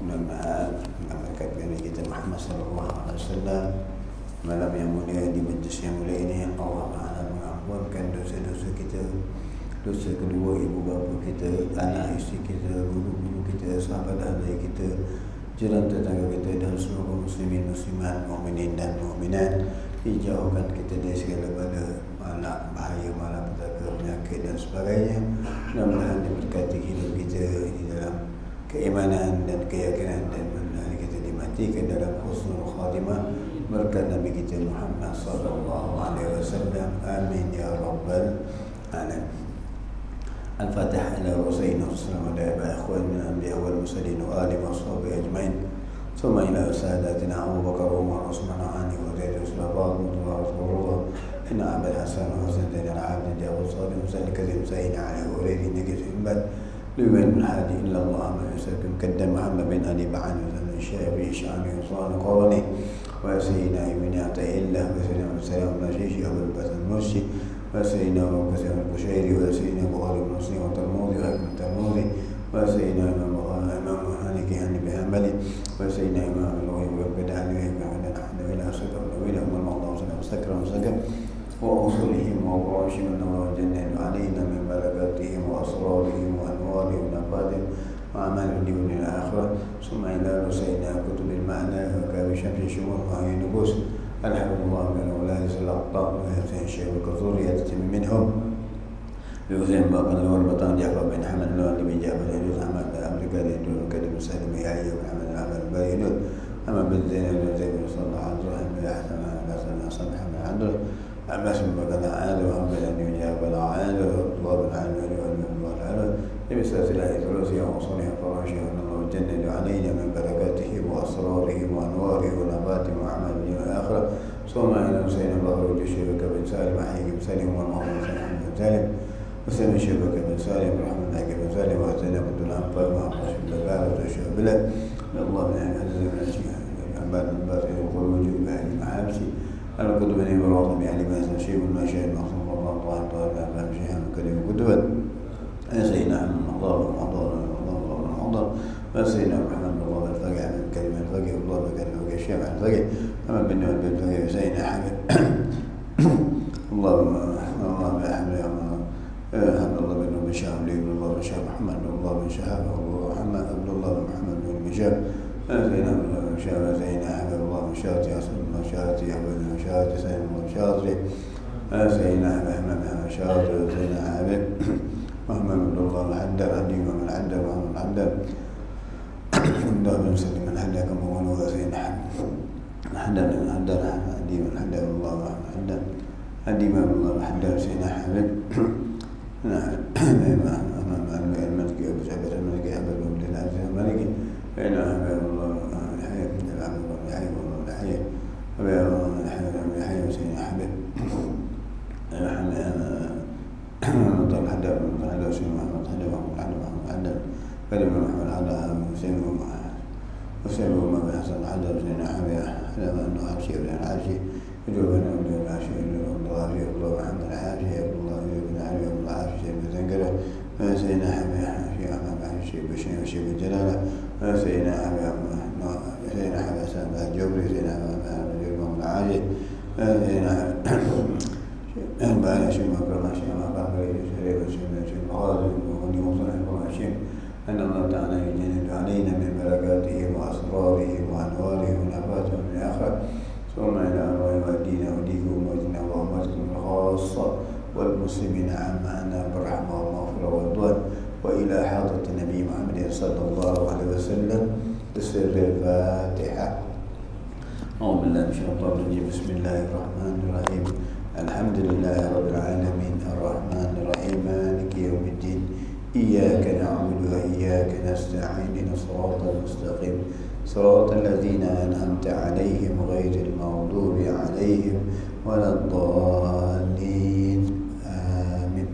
Mudah-mudahan berkat Nabi kita Muhammad SAW, malam yang mulia di majlis yang mulia ini, Allah Ta'ala mengampunkan dosa-dosa kita, dosa kedua ibu bapa kita, anak isteri kita, guru-guru kita, sahabat ahli kita, jiran tetangga kita, dan seluruh muslimin muslimat, mukminin dan mukminat. Dijauhkan kita dari segala malak bahaya, malapetaka, penyakit dan sebagainya. Mudah-mudahan diberkati hidup kita di dalam keimanan dan keyakinan, dan mudah-mudahan kita dimatikan dalam husnul khatimah berkat Nabi kita Muhammad sallallahu alaihi wasallam. Amin ya rabbal alamin. Al-Fatihah ila Rasulina sallallahu alaihi wa ikhwan min al-anbiya wal mursalin wa ali wa sahbihi ajmain. ثم إلى سادتنا أبو بكر وعمر وعثمان وعلي وزيد وسلطان وطلحة إن أبا الحسن وحسن بن العابد جابر صالح وسلم كذب سعيد عليه وليد نجد في البلد لمن من هادي إلا الله من يسلم كدم محمد بن أبي بعد وسلم الشافعي شامي وصال قرني وسيدنا ابن عطاء الله وسيدنا السلام المشيشي أبو البث المرسي وسيدنا أبو كثير البشيري وسيدنا بخاري بن مسلم والترمذي وابن الترمذي وسيدنا إمام مالك يعني بهمله وسيدنا إمام الغيب والبدع ويبعد أحد إلى صدر وإلى أم الموضوع وسكر وسكر وأصولهم وقراشهم النور والجنة علينا من بركاتهم وأسرارهم وأنوارهم ونفاتهم وأعمال الدين الآخرة ثم إلى سيدنا كتب المعنى وكاب شمس الشمول وهي نبوس الحمد لله من أولاد الأقطاب ويحسن الشيخ الكثور يتتم منهم بوزن باقن والبطان جعفر بن حمد الله بن جعفر يجوز عمل بأمريكا يدور كلمة سالم يعي بن حمد العمل بايدون أما بالزين بن زيد بن صلى الله عليه وسلم بأحسن حسن حسن حمد عبد عباس بن بكر عاد وحمد أن يجاب العاد الله بن حمد الله تعالى بمسألة الله ثلاثية وصنع فراشي ونظر الجنة علينا من بركاته وأسراره وأنواره ونباته وعمل الدين الآخرة ثم إلى سيدنا الله وجشه بن سالم حيك بن سالم والمعظم بن سالم وسلم شبك بن سالم ورحمة الله بن سالم وأتينا عبد الأنفال وعباس بن بلال وتشاء بلاد الله من عز من الشيء عباد الباطل والخروج بأهل المحابسي على كتب إبراهيم يعني ما شيء ما شاء المقصود الله تعالى تعالى فهم شيئا كلمة كتبا سيدنا محمد الله وسيدنا محمد الله الفقع من كلمة الفقع الله بكلمة الفقع الشيخ الفقع أما بالنسبة للفقع سيدنا حمد اللهم أحمد عبد الله بن بشار بن الله بن شهاب محمد بن الله بن شهاب محمد عبد الله بن محمد بن بشار سيدنا بن شهاب سيدنا عبد الله بن شاطئ أصل بن شاطئ عبد بن شاطئ سيدنا بن شاطئ سيدنا محمد بن شاطئ سيدنا عبد محمد بن الله الحدر علي بن الحدر محمد الحدر الله بن سلم الحدر كما قالوا سيدنا حدر الحدر علي بن الحدر الله الحدر علي بن الله الحدر سيدنا حبيب نعم أمام الملك أبو جابر الملك أبو عبد العزيز الملك فإن أمام الله الحي من العبد والحي والحي وبيان الحي وسيدنا حبيب طال حدا حدا سيدنا محمد حدا محمد حدا كلمة محمد حدا وسيدنا محمد حسن حدا سيدنا حبيب حدا من العرشي وبين العرشي يجوب أن يبدو العرشي الله في الله محمد العرشي الله بن علي بن العرشي بن زنقلة سيدنا حبيب في أمام العرشي بشيء وشيء بالجلالة سيدنا حبيب سيدنا حبيب حسن الجبري سيدنا حبيب بن العرشي سيدنا بعد شيء ما كرم شيء ما بعد شيء شيء غازي وني وصلنا الراشين أن الله تعالى يجند علينا من بركاته وأسراره وأنواره ونفاته من الآخرة ثم إلى أمره ودينا وديكم ودينا وأمتكم الخاصة والمسلمين عامة بالرحمة والمغفرة والرضوان وإلى حضرة النبي محمد صلى الله عليه وسلم بسر الفاتحة. أعوذ بالله من الشيطان الرجيم. بسم الله الرحمن الرحيم. الحمد لله رب العالمين الرحمن الرحيم مالك يوم الدين إياك نعبد وإياك نستعين اهدنا الصراط المستقيم صراط الذين أنعمت عليهم غير المغضوب عليهم ولا الضالين آمين.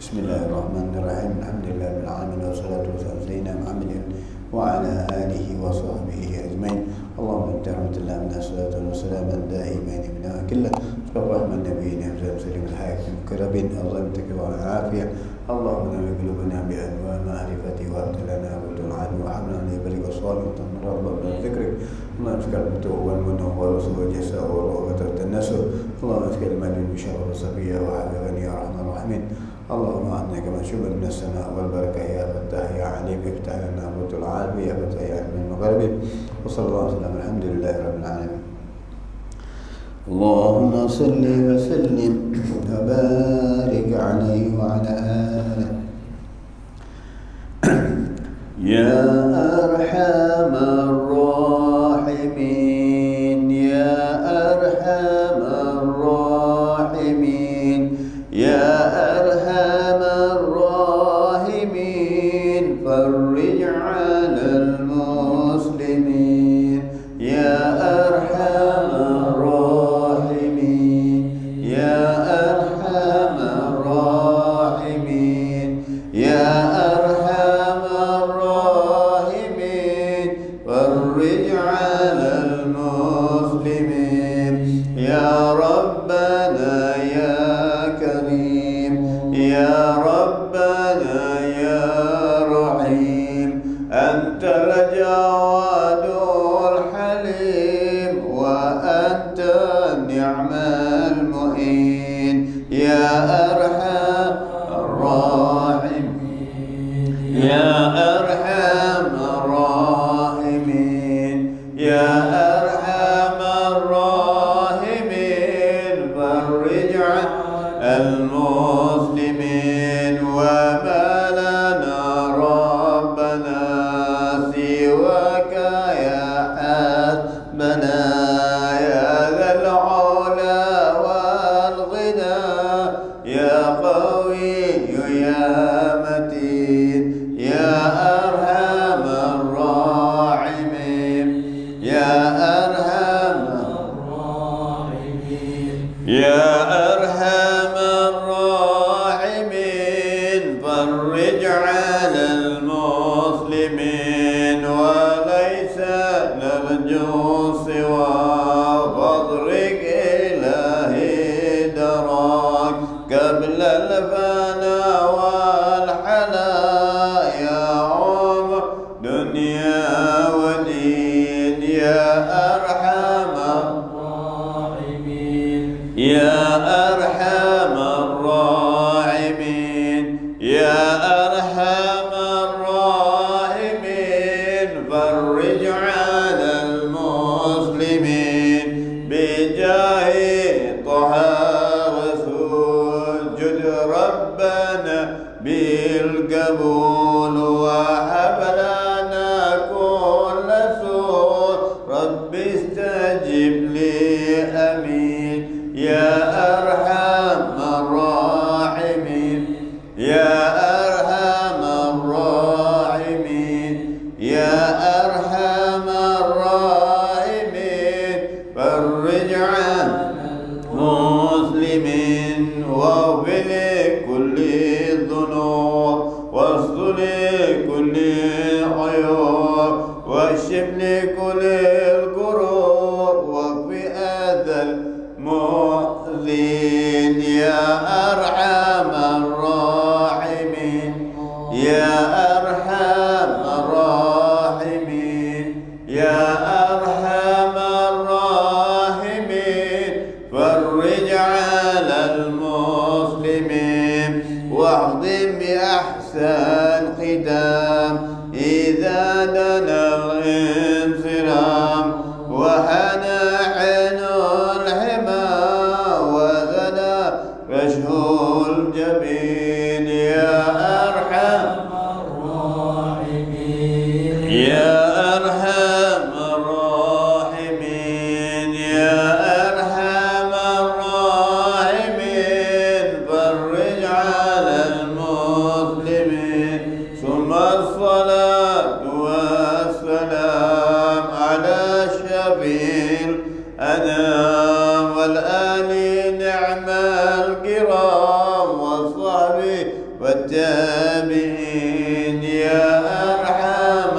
بسم الله الرحمن الرحيم. الحمد لله رب العالمين والصلاة والسلام على سيدنا محمد وعلى آله وصحبه أجمعين. اللهم أنت رحمة الله من الصلاة والسلام دائمين من كله رحمة النبيين وسلم الحاكم كرب أظلمتك والعافية. اللهم نبي قلوبنا بأنواع معرفتي وابتلنا بالعلم وحملنا لبرك صالحة رغبة من ذكرك. اللهم اسك الفتوح والمنه والرسل والجساء والرغبة والتنسل. اللهم اسك المال بشر الصفية وحبيبا يا أرحم الراحمين. اللهم أعطنا كما شبه من السماء والبركة يا فتاح يا عليم افتح لنا أبواب العافية يا فتاح يا علم المغرب. وصلى الله وسلم الحمد لله رب العالمين. اللهم صل وسلم وبارك عليه وعلى آله يا أرحم الراحمين يا أرحم الراحمين يا أرحم الراحمين فرج على المسلمين يا أرحم الراحمين يا أرحم الراحمين يا أرحم الراحمين فرج على المسلمين يا ربنا يا كريم يا ربنا يا رحيم أنت الجواد الحليم وأنت النعم المعين يا أرحم الراحمين يا أرحم الراحمين يا أرحم الراحمين فرج عن المسلمين وما لنا ربنا سواك يا حسبنا يا ذا العلا والغنى يا قوي يا متين يا أرحم الراحمين يا أرحم الراحمين يا أرحم الراحمين فرج على المسلمين وليس نرجو سوى فضلك إلهي دراك قبل الفناء والحناء يا عمر دنيا ودين يا أرحم الراحمين يا أرحم الراحمين يا أرحم الراحمين فرج على المسلمين بجاه طه رسول جد ربنا بالقبول وهب لنا كل سور رب استجب لي أمين يا أرحم الراحمين يا أرحم الراحمين يا أرحم الراحمين فرج عن المسلمين واغفر لكل الذنوب واصل لكل عيوب واشف لكل الكروب واكفي أذى المؤذين يا أرحم الراحمين يا أرحم الراحمين يا أرحم الراحمين فرج على المسلمين واهضم بأحسن ختام إذا دنا الانصرام وهنا عين الحمى وغدا رشه الجبين يا أرحم الراحمين يا أرحم الراحمين يا أرحم الراحمين فرج على المسلمين ثم الصلاة والسلام على شفيع الأنام والآل نعم الكرام والصحب والتابعين يا أرحم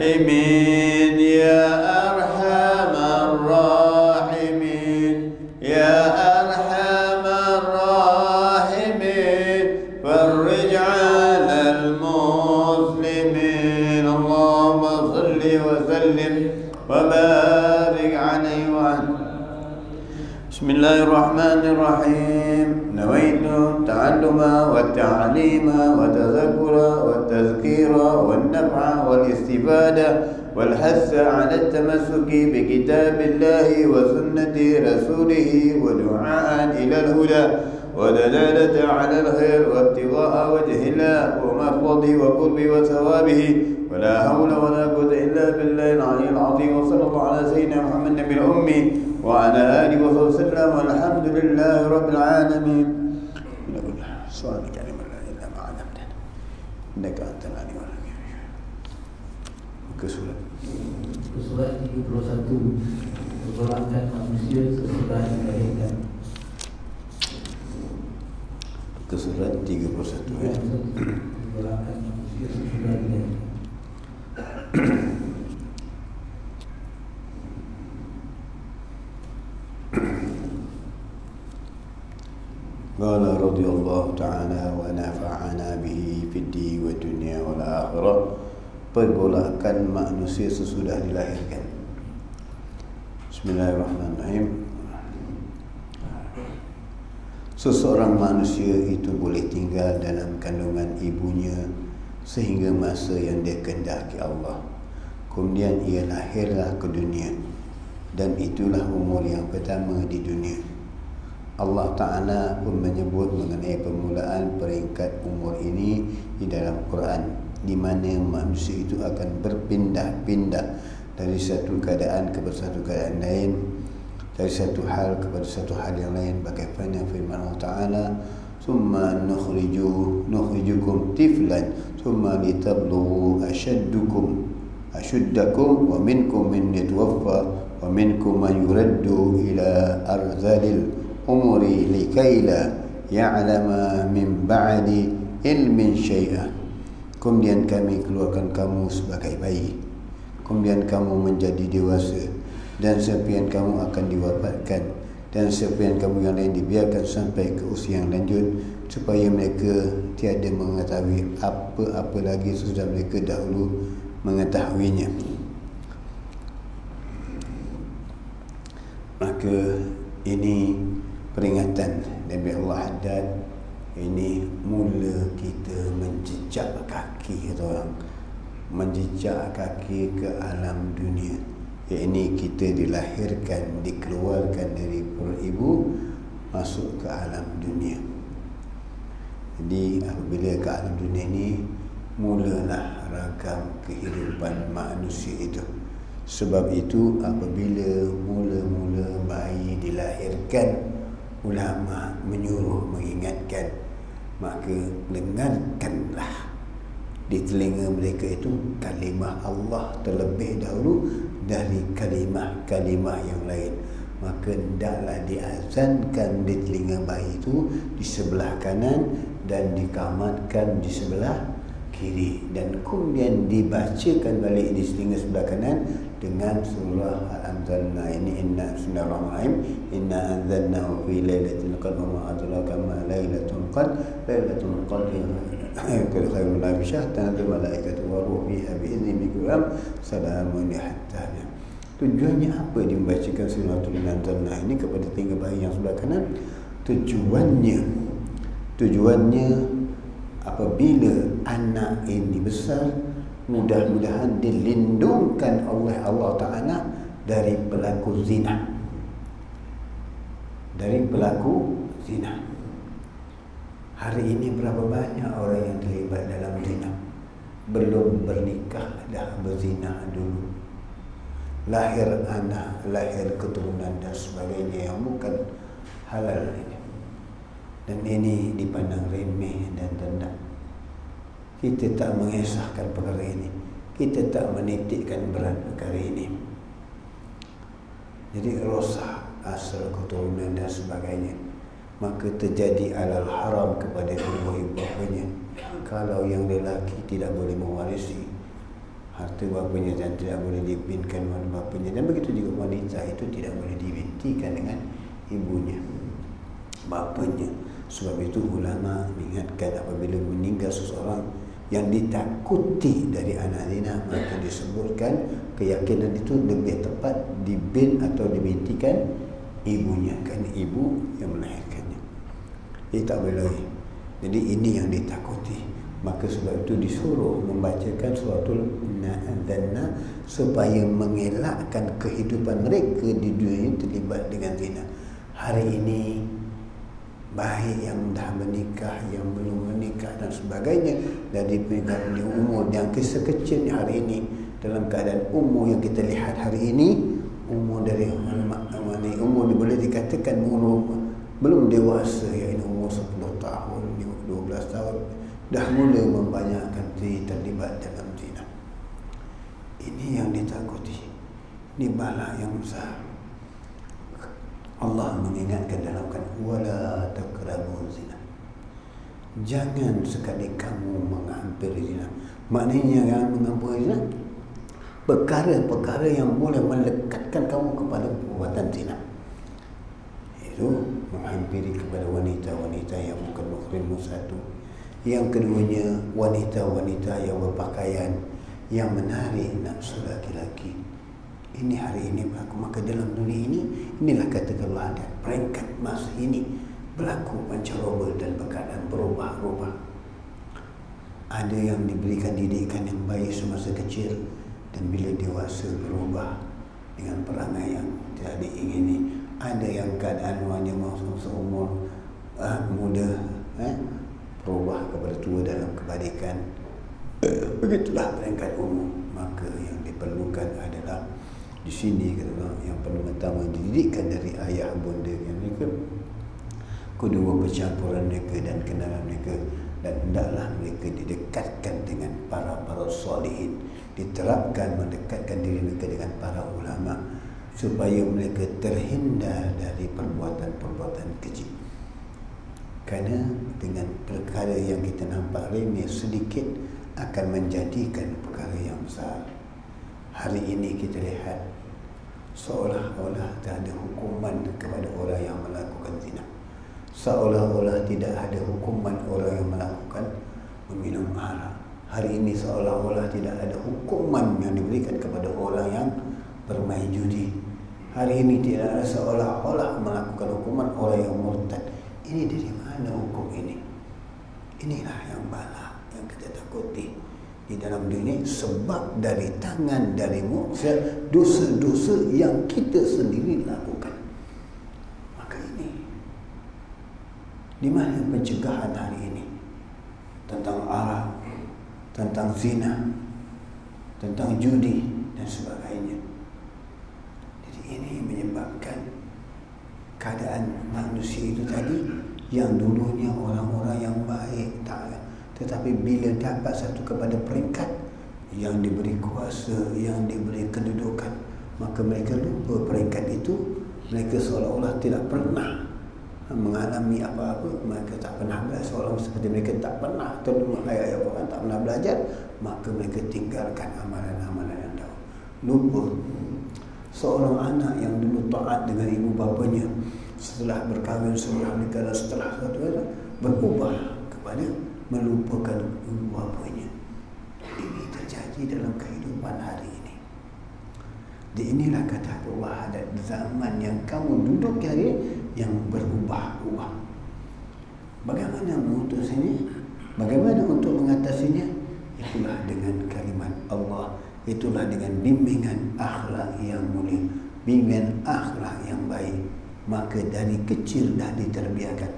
الراحمين يا أرحم الراحمين يا أرحم الراحمين فرج على المسلمين اللهم وسلم وبارك عليه وعلى. بسم الله الرحمن الرحيم. نويت التعلم والتعليم والتذكر والتذكير والنفع والاستفادة والحث على التمسك بكتاب الله وسنة رسوله ودعاء إلى الهدى ودلالة على الخير وابتغاء وجه الله ومرضه وقربه وثوابه ولا حول ولا قوة إلا بالله العلي العظيم. وصلى الله على سيدنا محمد النبي الأمي وعلى آله وصحبه وسلم والحمد لله رب العالمين. سؤال كلمة لا إله إلا ما علمتنا إنك أنت العليم الحكيم. Kesurat 31 Pergolakan manusia sesudah dilahirkan. Kesurat 31 ya. Pergolakan manusia sesudah dilahirkan. قال رضي الله تعالى ونفعنا به في الدين والدنيا والآخرة. Pergolakan manusia sesudah dilahirkan. Bismillahirrahmanirrahim. Seseorang manusia itu boleh tinggal dalam kandungan ibunya sehingga masa yang dia kehendaki Allah. Kemudian ia lahirlah ke dunia, dan itulah umur yang pertama di dunia. Allah Ta'ala pun menyebut mengenai permulaan peringkat umur ini di dalam Quran, di mana manusia itu akan berpindah-pindah dari satu keadaan kepada satu keadaan lain, dari satu hal kepada satu hal yang lain. Bagaimana firman Allah Ta'ala, summa nukhrijukum tiflan summa litablughu ashuddakum wa minkum man yatawaffa wa minkum man yuraddu ila arzalil umuri likaila ya'lama min ba'di ilmin syai'ah. Kemudian kami keluarkan kamu sebagai bayi, kemudian kamu menjadi dewasa, dan sebagian kamu akan diwafatkan, dan sebagian kamu yang lain dibiarkan sampai ke usia yang lanjut, supaya mereka tiada mengetahui apa-apa lagi sesudah mereka dahulu mengetahuinya. Maka ini peringatan Nabi Allah Haddad. Ini mula kita menjejak kaki, kata orang, menjejak kaki ke alam dunia. Ini kita dilahirkan, dikeluarkan dari perut ibu, masuk ke alam dunia. Jadi apabila ke alam dunia ini, mulalah ragam kehidupan manusia itu. Sebab itu apabila mula-mula bayi dilahirkan, ulama menyuruh, mengingatkan, maka dengarkanlah di telinga mereka itu kalimah Allah terlebih dahulu dari kalimah-kalimah yang lain. Maka hendaklah diazankan di telinga bayi itu di sebelah kanan dan dikamatkan di sebelah kiri, dan kemudian dibacakan balik di telinga sebelah kanan dengan surah Al-Anzalna. Ini inna bismillahirrahmanirrahim, inna anzalnahu fi lailatul qadr wa ma adraka ma lailatul qadr, lailatul qadr khairun min syahr, tanazzalu malaikatu wa ruh fiha bi idzni rabbihim salamun hatta. Tujuannya apa dia membacakan surah Al-Anzalna ini kepada telinga bayi yang sebelah kanan? Tujuannya apabila anak ini besar, mudah-mudahan dilindungkan oleh Allah Ta'ala dari pelaku zina. Hari ini berapa banyak orang yang terlibat dalam zina? Belum bernikah dah berzina dulu. Lahir anak, lahir keturunan dan sebagainya yang bukan halal ini. Dan ini dipandang remeh dan rendah. Kita tak mengesahkan perkara ini, kita tak menitikkan berat perkara ini. Jadi rosak asal keturunan dan sebagainya. Maka terjadi alal haram kepada ibu bapanya. Kalau yang lelaki tidak boleh mewarisi harta bapanya dan tidak boleh dibinkan oleh bapanya, dan begitu juga wanita itu tidak boleh dibintikan dengan ibunya, bapanya. Sebab itu ulama mengingatkan apabila meninggal seseorang, yang ditakuti dari anak zina, maka disebutkan keyakinan itu lebih tepat dibin atau dibintikan ibunya, kan ibu yang melahirkannya. Jadi tak boleh lagi. Jadi ini yang ditakuti. Maka sebab itu disuruh membacakan suratul Dhanna supaya mengelakkan kehidupan mereka di dunia terlibat dengan zina. Hari ini baik yang dah menikah, yang belum menikah dan sebagainya, dari peringkat umur yang sekecil hari ini, dalam keadaan umur yang kita lihat hari ini, umur dari umur boleh dikatakan umur belum dewasa, iaitu umur 10 tahun, 12 tahun, dah mula membanyakkan terlibat dalam zina. Ini yang ditakuti. Ini bala yang besar. Allah mengingatkan dalam wala taqrabu zina. Jangan sekali kamu menghampiri zina. Maknanya jangan menghampiri zina, perkara-perkara yang boleh melekatkan kamu kepada perbuatan zina. Itu menghampiri kepada wanita-wanita yang bukan muhrim, satu. Yang keduanya, wanita-wanita yang berpakaian yang menarik nafsu laki-laki. Ini hari ini berlaku. Maka dalam dunia ini, inilah katakan Allah, ada peringkat masa ini berlaku pancaroba dan keadaan berubah-ubah. Ada yang diberikan didikan yang baik semasa kecil, dan bila dewasa berubah dengan perangai yang tidak diingini. Ada yang keadaan hanya masa umur muda berubah kepada tua dalam kebaikan. Begitulah peringkat umum. Maka yang diperlukan adalah di sini yang pertama dididikkan dari ayah bunda mereka, kedua percampuran mereka dan kenalan mereka, dan hendaklah mereka didekatkan dengan para solihin, diterapkan mendekatkan diri mereka dengan para ulama supaya mereka terhindar dari perbuatan-perbuatan keji. Kerana dengan perkara yang kita nampak remeh sedikit akan menjadikan perkara yang besar. Hari ini kita lihat seolah-olah tak ada hukuman kepada orang yang melakukan zina. Seolah-olah tidak ada hukuman orang yang melakukan meminum arak. Hari ini seolah-olah tidak ada hukuman yang diberikan kepada orang yang bermain judi. Hari ini tidak ada seolah-olah melakukan hukuman orang yang murtad. Ini dari mana hukum ini? Inilah yang bala yang kita takuti di dalam dunia, sebab dari tangan dari manusia, dosa-dosa yang kita sendiri lakukan. Maka ini di mana pencegahan hari ini tentang arak, tentang zina, tentang judi dan sebagainya. Jadi ini menyebabkan keadaan manusia itu tadi, yang dulunya orang-orang yang baik, tetapi bila dapat satu kepada peringkat yang diberi kuasa, yang diberi kedudukan, maka mereka lupa peringkat itu. Mereka seolah-olah tidak pernah mengalami apa-apa. Mereka tak pernah belajar, seolah-olah seperti mereka tak pernah terdengar ayat-ayat Quran, tak pernah belajar. Maka mereka tinggalkan amalan-amalan yang dahulu. Lupa. Seorang anak yang dulu taat dengan ibu bapanya, setelah berkahwin, setelah nikah, setelah berubah kepada melupakan ibu bapanya. Ini terjadi dalam kehidupan hari ini. Di inilah kata Allah, ada zaman yang kamu duduk hari yang berubah-ubah. Bagaimana mengutusnya? Bagaimana untuk mengatasinya? Itulah dengan kalimat Allah. Itulah dengan bimbingan akhlak yang mulia, bimbingan akhlak yang baik. Maka dari kecil dah diterbiakan.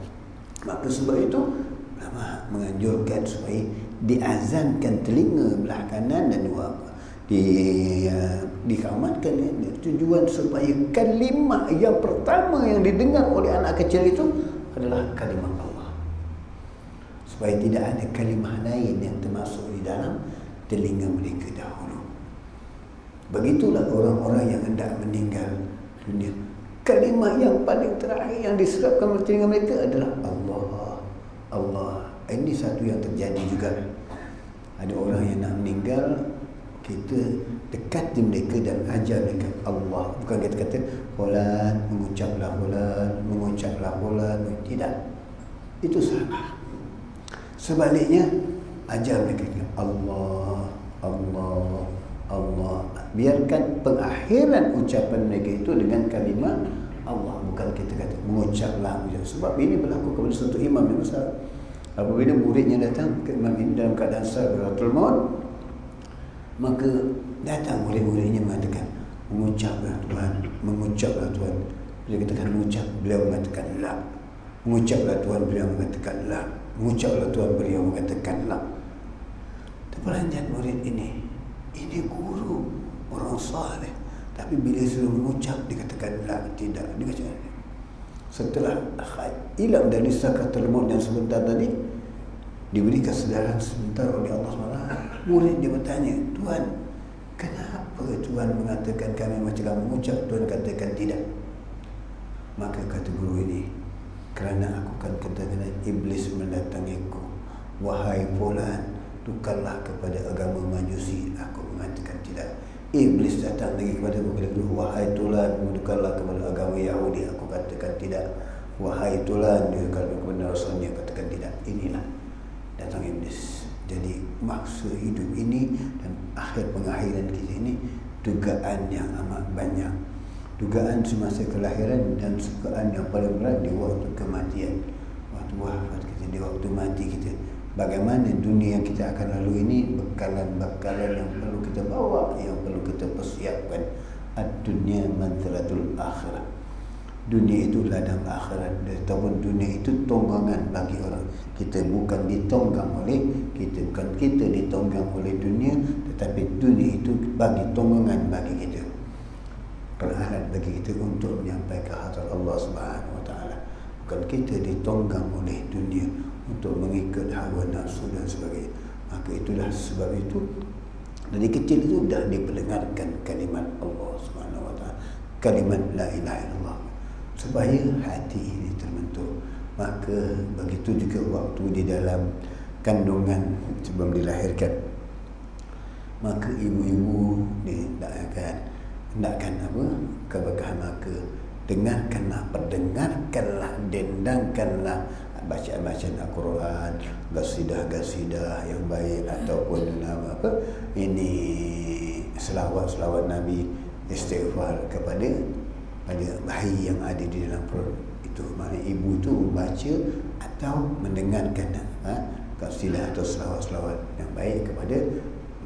Maka sebab itu ulama menganjurkan supaya diazankan telinga belah kanan dan dua dikamatkan tujuan supaya kalimah yang pertama yang didengar oleh anak kecil itu adalah kalimah Allah, supaya tidak ada kalimah lain yang termasuk di dalam telinga mereka dahulu. Begitulah orang-orang yang hendak meninggal dunia, kalimah yang paling terakhir yang diserapkan oleh telinga mereka adalah Allah. Allah. Ini satu yang terjadi juga. Ada orang yang nak meninggal, kita dekati mereka dan ajar mereka Allah. Bukan kita kata fulan, mengucaplah fulan, mengucaplah fulan. Tidak. Itu salah. Sebaliknya, ajar mereka Allah, Allah, Allah. Biarkan pengakhiran ucapan mereka itu dengan kalimat Allah, bukan kita kata mengucaplah. Sebab ini berlaku kepada satu imam yang besar. Apabila muridnya datang ke imam ini dalam keadaan sakaratul maut, maka datang murid-muridnya mengatakan, mengucaplah Tuhan, mengucaplah Tuhan. Bila katakan mengucap, beliau mengatakan la. Mengucaplah Tuhan, beliau mengatakan la. Mengucaplah Tuhan, beliau mengatakan la. Terperanjat murid ini guru, orang saleh, tapi bila suruh mengucap dikatakan la, tidak. Dikatakan setelah hilang dari sakaratul maut dan sebentar tadi diberi kesedaran sebentar oleh Allah SWT, murid dia bertanya, Tuhan, kenapa Tuhan mengatakan kami macam mengucap, Tuhan katakan tidak? Maka kata guru ini, kerana aku kan katakan iblis mendatangiku, wahai fulan, tukarlah kepada agama Majusi. Aku mengatakan tidak. Iblis datang lagi kepada aku, wahai tulan, tukarlah kepada agama Yahudi. Aku katakan tidak. Wahai tulan, tukarlah kepada Rasulnya. Katakan tidak. Inilah datang iblis. Jadi maksud hidup ini dan akhir pengakhiran kita ini dugaan yang amat banyak. Dugaan semasa kelahiran dan dugaan yang paling berat di waktu kematian, waktu wafat kita, di waktu mati kita. Bagaimana dunia yang kita akan lalui ini bekalan-bekalan yang perlu kita bawa, yang perlu kita persiapkan. Ad-dunya manzalatul akhirah. Dunia itu ladang akhirat. Ataupun dunia itu tonggangan bagi orang. Kita bukan ditonggang oleh kita, bukan kita ditonggang oleh dunia, tetapi dunia itu bagi tonggangan bagi kita, peralat bagi kita untuk menyampaikan hadrat Allah Subhanahu Wa Taala. Bukan kita ditonggang oleh dunia untuk mengikut hawa nafsu dan sebagainya. Maka itulah sebab itu dari kecil itu dah diperdengarkan kalimat Allah Subhanahu Wa Taala, kalimat la ilaha illallah, supaya hati ini terbentuk. Maka begitu juga waktu di dalam kandungan sebelum dilahirkan, maka ibu-ibu hendakkan apa? Keberkahan. Maka dengarkanlah, perdengarkanlah, dendangkanlah bacaan-bacaan Al-Quran, gasidah-gasidah yang baik, ataupun apa ini selawat-selawat Nabi, istighfar kepada bayi yang ada di dalam perut. Itu maknanya ibu tu membaca atau mendengarkan gasidah atau selawat-selawat yang baik kepada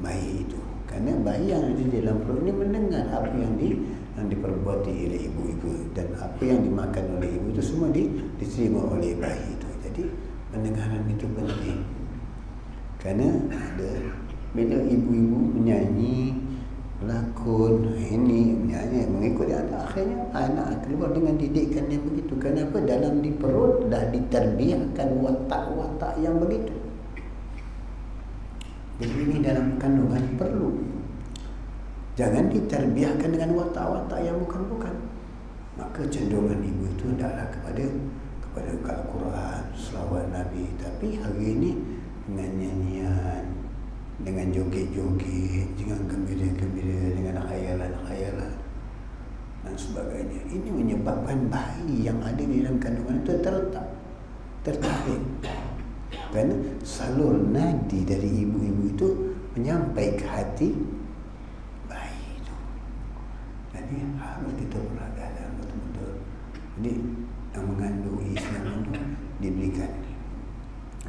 bayi itu. Kerana bayi yang ada di dalam perut ini mendengar apa yang diperbuati oleh ibu-ibu, dan apa yang dimakan oleh ibu itu semua diterima oleh bayi itu. Jadi pendengaran itu penting. Kerana bila ibu-ibu menyanyi, pelakon, ini menyanyi mengikut anak, akhirnya anak keluar dengan didikan yang begitu. Kenapa? Dalam di perut dah diterbiahkan watak-watak yang begitu. Jadi ini dalam kandungan perlu. Jangan diterbiahkan dengan watak-watak yang bukan-bukan. Maka cenderungan ibu itu hendaklah kepada Al-Quran, selawat Nabi. Tapi hari ini dengan nyanyian, dengan joget-joget, dengan gembira-gembira, dengan khayalan-khayalan dan sebagainya, ini menyebabkan bayi yang ada di dalam kandungan itu tertarik. Kerana salur nadi dari ibu-ibu itu menyampai ke hati bayi itu. Jadi harus kita perhatikan betul-betul. Jadi yang mengandung Islam itu diberikan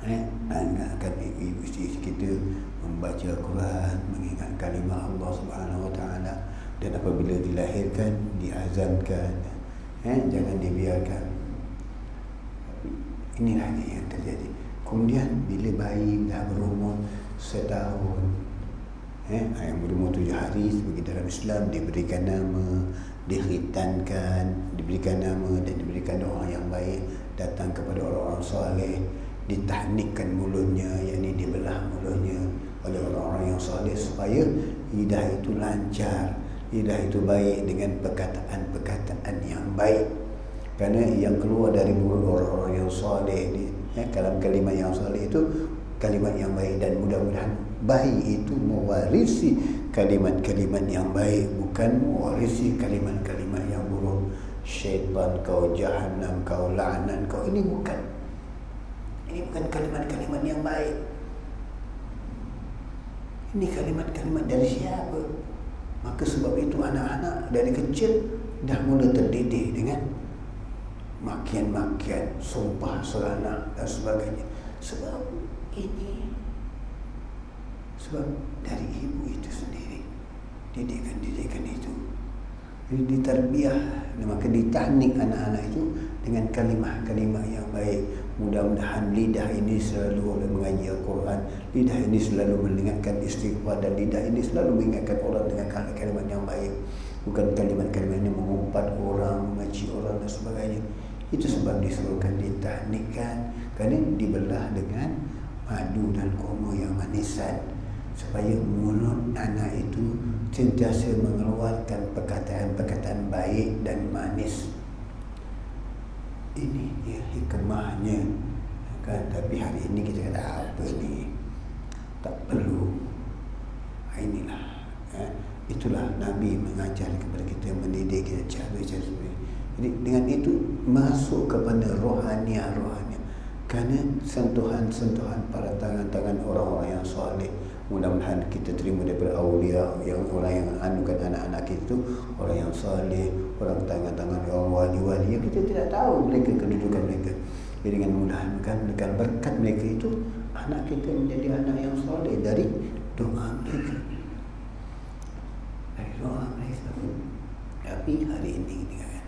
akan ibu isteri kita membaca Al-Quran, mengingat kalimah Allah Subhanahu Wa Taala, dan apabila dilahirkan diazankan, jangan dibiarkan. Inilah yang terjadi. Kemudian bila bayi dah berumur setahun, yang berumur 7 hari sebagai dalam Islam, diberikan nama, dikhitankan, diberikan nama dan diberikan doa yang baik, datang kepada orang-orang saleh, ditahnikkan mulutnya, yakni dibelah mulutnya oleh orang-orang yang saleh, supaya lidah itu lancar, lidah itu baik dengan perkataan-perkataan yang baik. Kerana yang keluar dari mulut orang-orang yang saleh, dalam kalimat yang saleh itu kalimat yang baik, dan mudah-mudahan bayi itu mewarisi kalimat-kalimat yang baik, bukan mewarisi kalimat-kalimat yang buruk. Syaitan kau, jahannam kau, la'nan kau, ini bukan kalimat-kalimat yang baik. Ini kalimat-kalimat dari siapa? Maka sebab itu anak-anak dari kecil dah mula terdidik dengan makian-makian, sumpah serana dan sebagainya. Sebab dari ibu itu sendiri, didikan itu. Jadi ditarbiyah, maka ditahnik anak-anak itu dengan kalimah-kalimah yang baik. Mudah-mudahan lidah ini selalu mengaji Al-Quran, lidah ini selalu mendengarkan istighfar, dan lidah ini selalu mengingatkan orang dengan kalimat yang baik, bukan kalimat-kalimat yang mengumpat orang, mengaji orang dan sebagainya. Itu sebab disuruhkan ditahnikkan, kerana dibelah dengan madu dan kurma yang manisan, supaya mulut anak itu sentiasa mengeluarkan perkataan-perkataan baik dan manis. Ini dia hikmahnya kan. Tapi hari ini kita kata apa ni, tak perlu. Inilah itulah Nabi mengajar kepada kita, mendidik kita cara-cara seperti. Jadi dengan itu masuk kepada rohaniah. Kerana sentuhan-sentuhan pada tangan-tangan orang-orang yang soleh. Mudah-mudahan kita terima daripada awliya, yang orang yang anukan anak-anak kita, orang yang soleh, orang tangan-tangan orang wali-wali yang kita tidak tahu mereka kedudukan mereka. Jadi dengan mudah-mudahan dengan berkat mereka itu, anak kita menjadi anak yang soleh dari doa mereka. Tapi hari ini kan,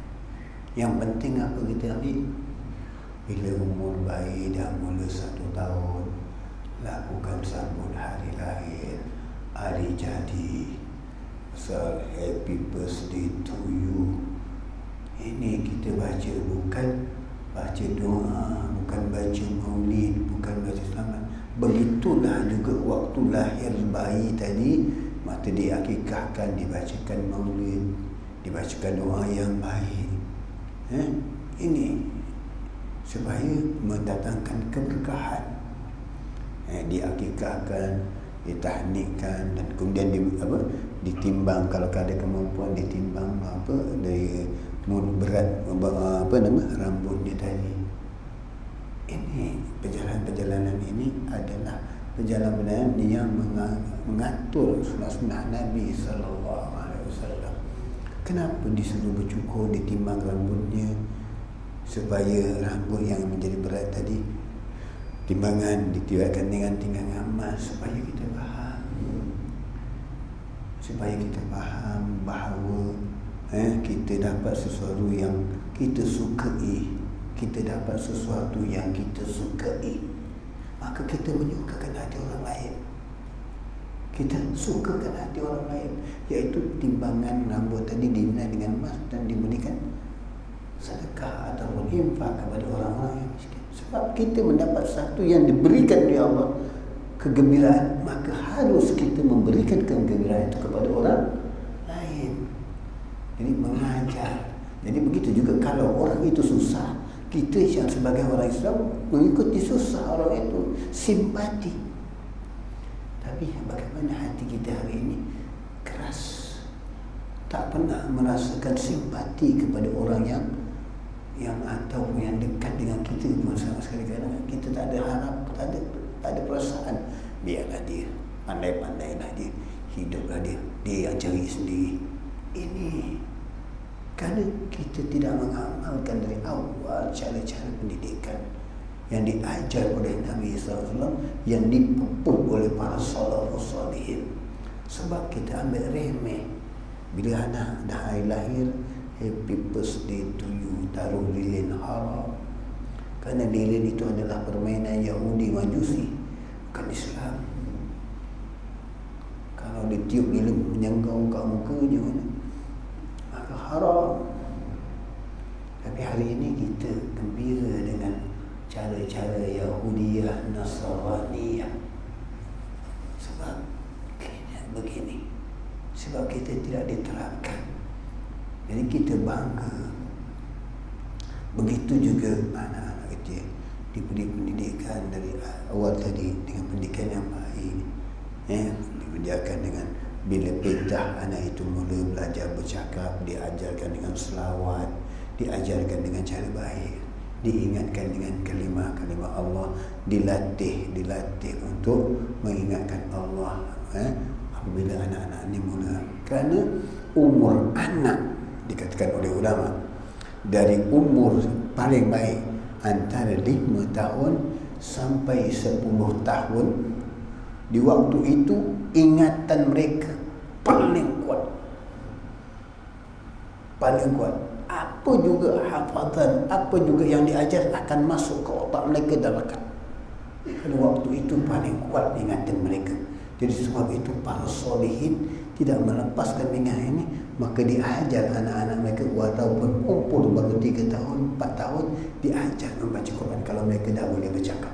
yang penting apa kita ambil? Bila umur bayi dah mula 1 tahun, lakukan sambut hari lahir, hari jadi, pasal happy birthday to you. Ini kita baca, bukan baca doa, bukan baca maulid, bukan baca selamat. Begitulah juga waktu lahir bayi tadi, maka diakikahkan, dibacakan maulid, dibacakan doa yang baik. Ini supaya mendatangkan keberkahan. Diakikahkan, ditahnikkan, dan kemudian ditimbang, kalau ada kemampuan ditimbang dari berat rambut dia tadi. Ini perjalanan ini adalah perjalanan yang mengatur sunnah Nabi SAW. Kenapa disuruh bercukur, ditimbang rambutnya, supaya rambut yang menjadi berat tadi, timbangan ditiadakan dengan timbangan emas, supaya kita faham bahawa kita dapat sesuatu yang kita sukai, maka kita menyukakan hati orang lain. Kita sukakan hati orang lain, iaitu timbangan rambut tadi dibina dengan emas dan diberikan sedekah ataupun infak kepada orang-orang yang miskin. Sebab kita mendapat satu yang diberikan oleh Allah, kegembiraan, maka harus kita memberikan kegembiraan itu kepada orang lain. Jadi mengajar. Jadi begitu juga kalau orang itu susah, kita yang sebagai orang Islam mengikuti susah orang itu, simpati. Tapi bagaimana hati kita hari ini? Keras. Tak pernah merasakan simpati kepada orang yang ataupun yang dekat dengan kita pun sama sekali. Kadang kita tak ada harap, tak ada perasaan. Biarlah dia, pandai-pandailah dia, hiduplah dia yang cari sendiri. Ini kerana kita tidak mengamalkan dari awal cara-cara pendidikan yang diajar oleh Nabi SAW, yang dipupuk oleh para salafus salihin. Sebab kita ambil remeh. Bila anak dah hari lahir, happy birthday to you, taruh lilin haram. Kerana lilin itu adalah permainan Yahudi Majusi, bukan Islam. Kalau ditiup lilin menyenggau kat mukanya, maka haram. Tapi hari ini kita gembira dengan cara-cara Yahudiyah, Nasraniyah. Sebab begini, sebab kita tidak diterapkan. Jadi kita bangga. Begitu juga anak-anak kecil diberi pendidikan dari awal tadi dengan pendidikan yang baik. Diajarkan dengan bila petah anak itu mula belajar bercakap, diajarkan dengan selawat, diajarkan dengan cara baik, diingatkan dengan kalimah-kalimah Allah, dilatih untuk mengingatkan Allah apabila anak-anak ini mula, kerana umur anak dikatakan oleh ulama dari umur paling baik antara 5 tahun sampai 10 tahun. Di waktu itu ingatan mereka paling kuat. Apa juga hafazan, apa juga yang diajar akan masuk ke otak mereka dan lekat. Pada waktu itu paling kuat ingatan mereka. Jadi sebab itu para solihin tidak melepaskan dengan ini, maka diajar anak-anak mereka walaupun umur baru 3 tahun, 4 tahun, diajar membaca Quran kalau mereka dah boleh bercakap.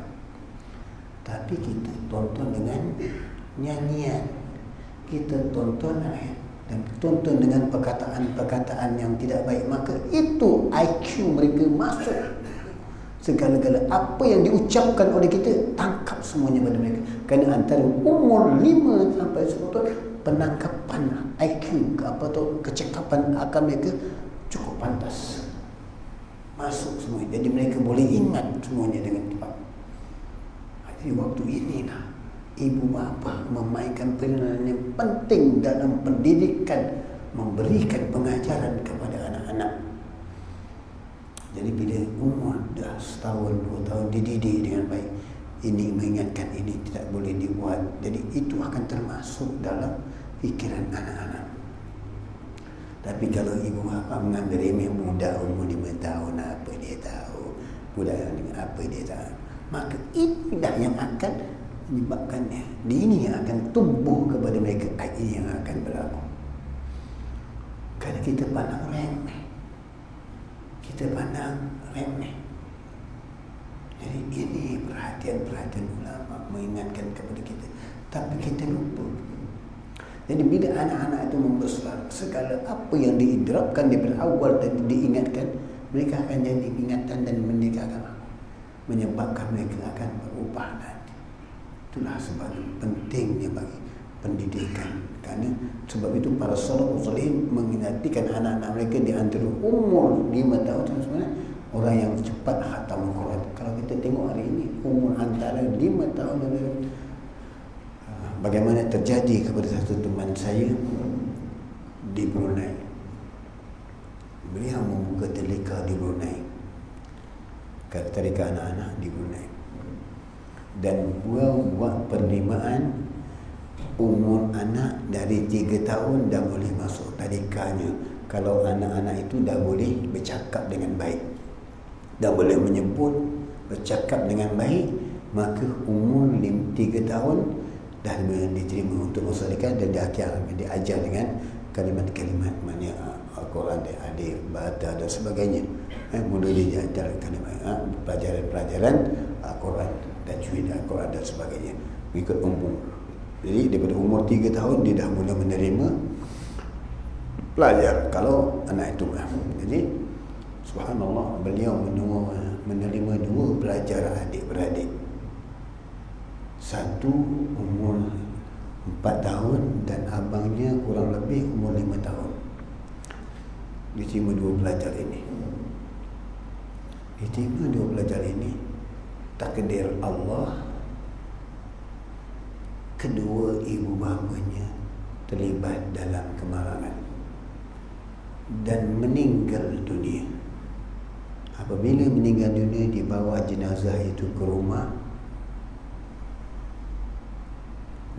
Tapi kita tonton dengan nyanyian, kita tonton dan tonton dengan perkataan-perkataan yang tidak baik, maka itu IQ mereka masuk. Segala-gala apa yang diucapkan oleh kita, tangkap semuanya pada mereka. Kerana antara umur 5 sampai 10 tahun, penangkapan IQ kecekapan akal mereka cukup pantas, masuk semua. Jadi mereka boleh ingat semuanya dengan cepat. Jadi waktu inilah ibu bapa memainkan peranan yang penting dalam pendidikan, memberikan pengajaran kepada anak-anak. Jadi bila umur dah setahun, 2 tahun dididik dengan baik, ini mengingatkan ini tidak boleh dibuat. Jadi itu akan termasuk dalam fikiran anak-anak. Tapi kalau ibu bapa mengambil remeh budak umur 5 tahun, apa dia tahu, budak yang apa dia tahu, maka inilah yang akan menyebabkannya. Ini yang akan tumbuh kepada mereka. Ini yang akan berlaku. Kerana kita pandang remeh, Jadi ini perhatian ulama mengingatkan kepada kita, tapi kita lupa. Jadi bila anak-anak itu membesar, segala apa yang diidrapkan daripada awal dan diingatkan, mereka akan jadi ingatan dan mereka akan menyebabkan mereka akan berubah nanti. Itulah sebab pentingnya bagi pendidikan. Kerana sebab itu para salafus salihin mengingatkan anak-anak mereka di antara umur 5 tahun sebenarnya orang yang cepat khatam Quran. Kalau kita tengok hari ini umur antara 5 tahun dan bagaimana terjadi kepada satu teman saya di Brunei. Beliau membuka tadika di Brunei, tadika anak-anak di Brunei, dan buat penerimaan umur anak dari 3 tahun dah boleh masuk tadikanya. Kalau anak-anak itu dah boleh bercakap dengan baik, dah boleh menyebut, bercakap dengan baik, maka umur 3 tahun dah diterima untuk masuk tadika dan diajar dengan kalimat-kalimat mana Al-Quran, hadis, bahasa dan sebagainya. Mula dia diajar kalimat pelajaran-pelajaran Al-Quran, tajwid Al-Quran dan sebagainya mengikut umur. Jadi daripada umur 3 tahun dia dah mula menerima pelajar kalau anak itu. Jadi subhanallah, beliau menerima 2 pelajar adik-beradik. Satu umur 4 tahun dan abangnya kurang lebih umur 5 tahun. Dia terima 2 pelajar ini. Takdir Allah, kedua ibu bapanya terlibat dalam kemalangan dan meninggal dunia. Apabila meninggal dunia, dibawa jenazah itu ke rumah,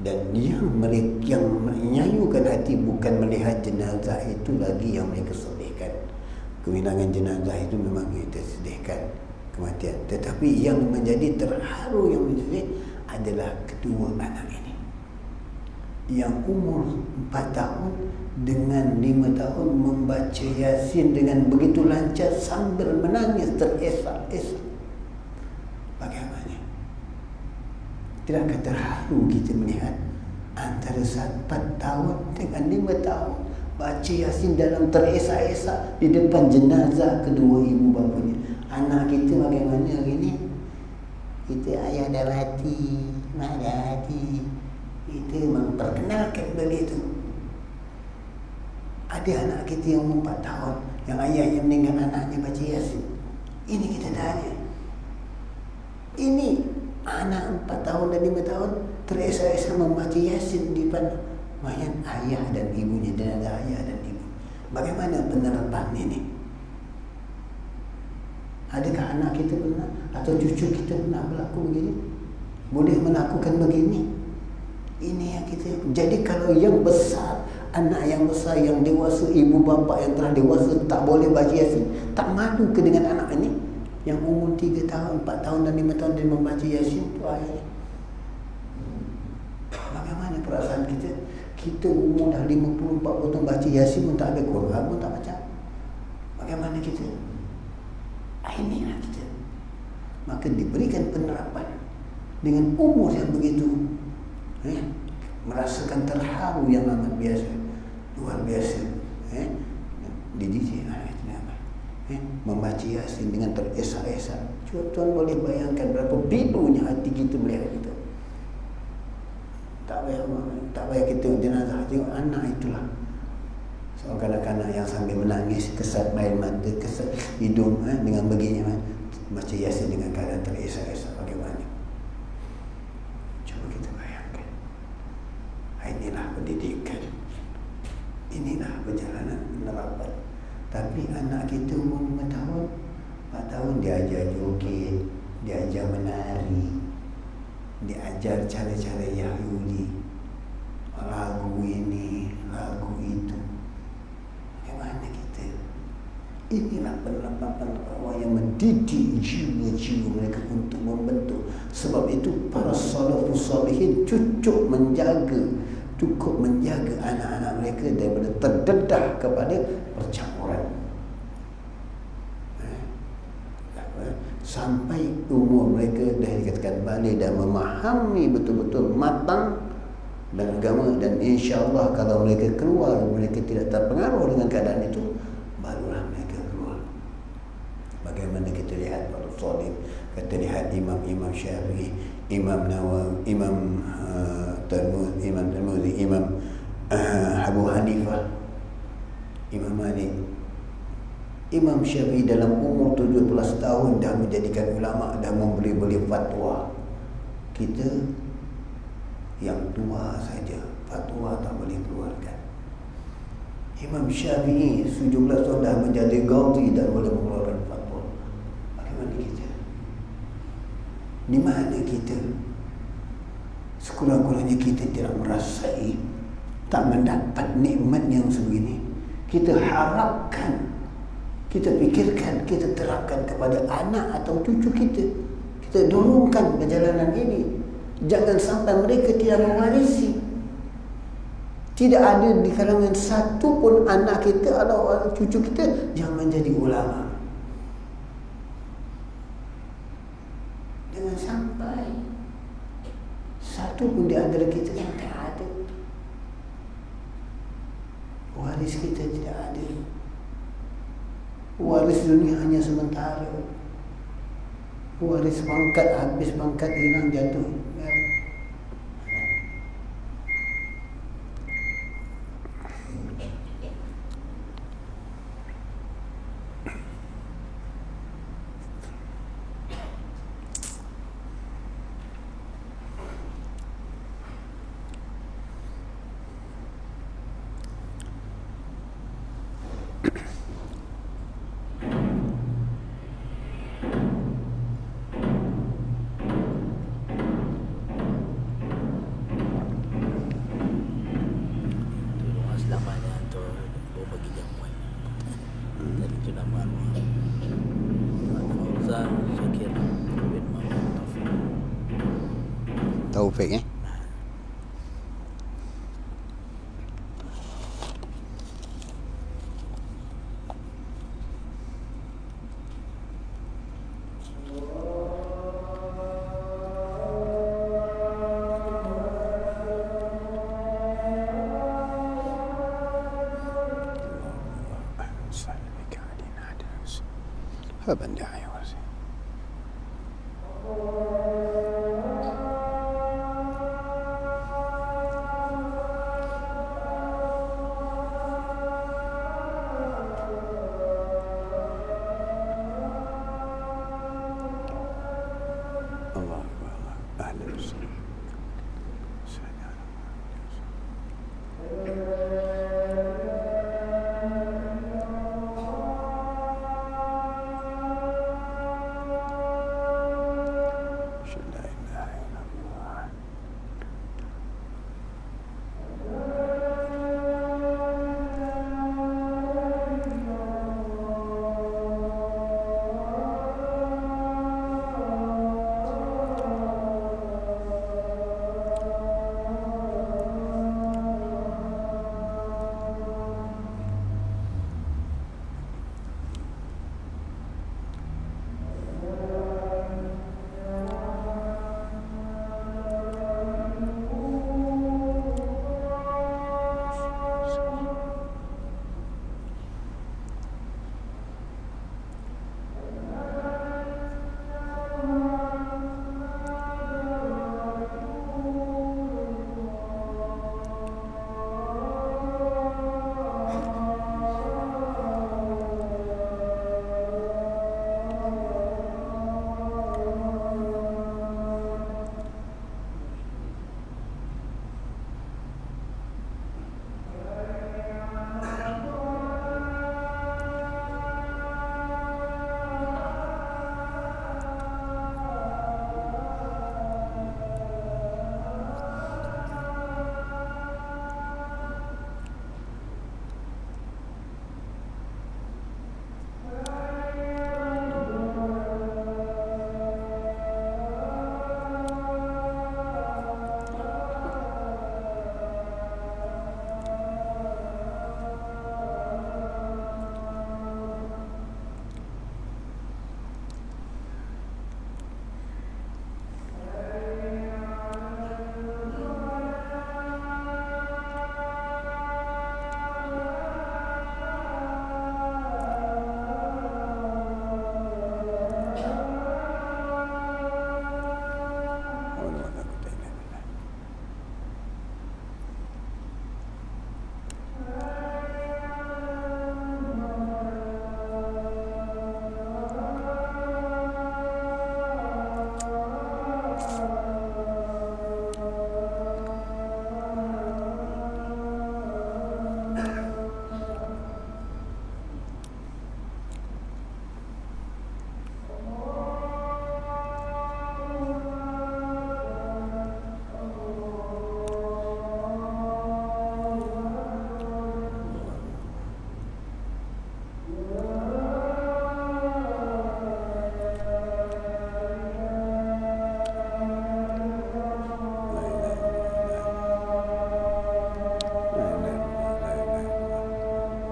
dan yang menyayukan hati bukan melihat jenazah itu lagi yang mereka sedihkan. Kehilangan jenazah itu memang kita sedihkan kematian, tetapi yang menjadi terharu, yang menjadi adalah kedua anak ini yang umur 4 tahun dengan 5 tahun membaca Yasin dengan begitu lancar sambil menangis teresak-esak. Bagaimana? Tidakkah terharu kita melihat antara 4 tahun dengan 5 tahun baca Yasin dalam teresak-esak di depan jenazah kedua ibu bapanya? Anak kita bagaimana hari ini? Kita ayah dah mati, mak dah mati, kita memperkenalkan benda itu. Ada anak kita yang umur 4 tahun yang ayahnya meninggal, anaknya baca Yasin. Ini kita dah ada. Ini anak 4 tahun dan 5 tahun teresa-esa membaca Yasin di depan mayat ayah dan ibunya, dan ada ayah dan ibu. Bagaimana penerapan ini? Adakah anak kita pernah atau cucu kita pernah berlaku begini? Boleh melakukan begini? Ini yang kita. Jadi kalau yang besar, anak yang besar, yang dewasa, ibu bapa yang telah dewasa tak boleh baca Yasin, tak malu ke dengan anak ini yang umur 3 tahun, 4 tahun dan 5 tahun dia membaca Yasin tu ayahnya? Bagaimana perasaan kita? Kita umur dah 50, 40 tahun baca Yasin pun tak ada, Quran pun tak baca. Bagaimana kita? Inilah kita. Maka diberikan penerapan dengan umur yang begitu, merasakan terharu yang amat biasa, luar biasa, dididik membaca Yasin dengan teresa-esa. Tuan boleh bayangkan berapa pilunya hati kita melihat itu. Tak payah kita jenazah, tengok anak itulah. So, kanak-kanak yang sambil menangis, kesat air mata, kesat hidung, dengan begini, baca Yasin dengan keadaan teresa-esa. Bagaimana? Cuba kita bayangkan. Inilah pendidikan, inilah perjalanan penerapan. Tapi anak kita umur 5 tahun, 4 tahun diajar joget, diajar menari, diajar cara-cara Yahudi, lagu ini, lagu itu. Bagaimana kita? Inilah penerapan yang mendidik jiwa-jiwa mereka untuk membentuk. Sebab itu para salafus salihin cukup menjaga anak-anak mereka daripada terdedah kepada percampuran. Sampai umur mereka dah dikatakan balik dan memahami betul-betul matang dan agama, dan insya-Allah kalau mereka keluar, mereka tidak terpengaruh dengan keadaan itu, barulah mereka keluar. Bagaimana kita lihat para salih, kita lihat Imam Syafi'i, Imam Nawawi, Imam Tirmidzi, Imam Abu Hanifah, Imam Malik. Imam Syafi'i dalam umur 17 tahun dah menjadikan ulama, dah memberi fatwa. Kita yang tua saja fatwa tak boleh keluarkan. Imam Syafi'i 17 tahun dah menjadi qadhi dan boleh mengeluarkan fatwa. Bagaimana kita? Di mana kita? Sekurang-kurangnya kita tidak merasai, tak mendapat nikmat yang sebegini. Kita harapkan, kita fikirkan, kita terapkan kepada anak atau cucu kita. Kita dorongkan perjalanan ini. Jangan sampai mereka tidak mewarisi. Tidak ada di kalangan satu pun anak kita atau cucu kita yang menjadi ulama. Jangan sampai satu pun di antara kita yang tak ada. Waris kita tidak ada. Waris dunia hanya sementara. Waris pangkat habis, pangkat hilang, jatuh. Taufik Habanda ya wasi. Allah ahlan.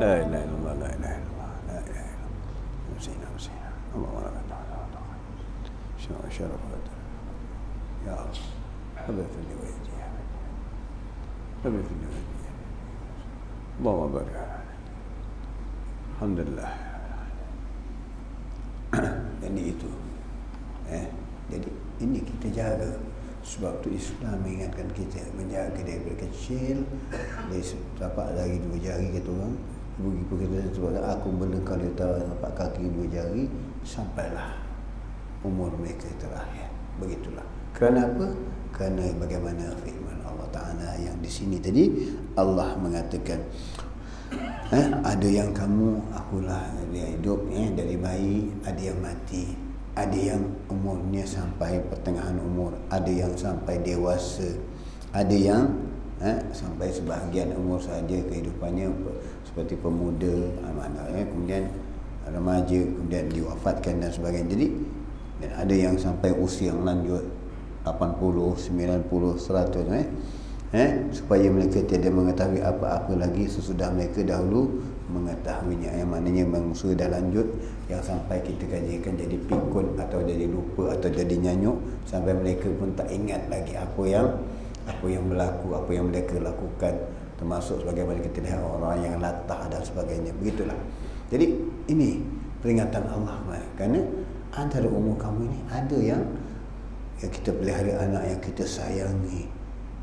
La ilaha illallah, la ilaha illallah, la ilaha illallah. Musina, musina. Allahumma la ilaha illallah. Syaraf. Ya Allah. Haba fili wajhi. Haba fili wajhi. Allahumma barik. Alhamdulillah. Jadi itu. Jadi ini kita jaga. Sebab tu Islam mengingatkan kita menjaga daripada kecil, dari tapak lagi 2 jari kata orang. Ibu-ibu kita sebab aku melengkar di tapak kaki 2 jari sampailah umur mereka terakhir. Begitulah. Kerana apa? Kerana bagaimana firman Allah Ta'ala yang di sini tadi Allah mengatakan ada yang kamu akulah dia hidup dari bayi, ada yang mati, ada yang umurnya sampai pertengahan umur, ada yang sampai dewasa, ada yang sampai sebahagian umur saja kehidupannya seperti pemuda, kemudian remaja, kemudian diwafatkan dan sebagainya. Jadi dan ada yang sampai usia yang lanjut 80, 90, 100 supaya mereka tidak mengetahui apa-apa lagi sesudah mereka dahulu mengetahuinya. Yang maknanya usia dah lanjut, yang sampai kita kajikan jadi pikun atau jadi lupa atau jadi nyanyuk, sampai mereka pun tak ingat lagi apa yang berlaku, apa yang mereka lakukan, termasuk sebagaimana kita lihat orang yang latah dan sebagainya. Begitulah. Jadi ini peringatan Allah, kerana antara umur kamu ini ada yang kita pelihara anak yang kita sayangi,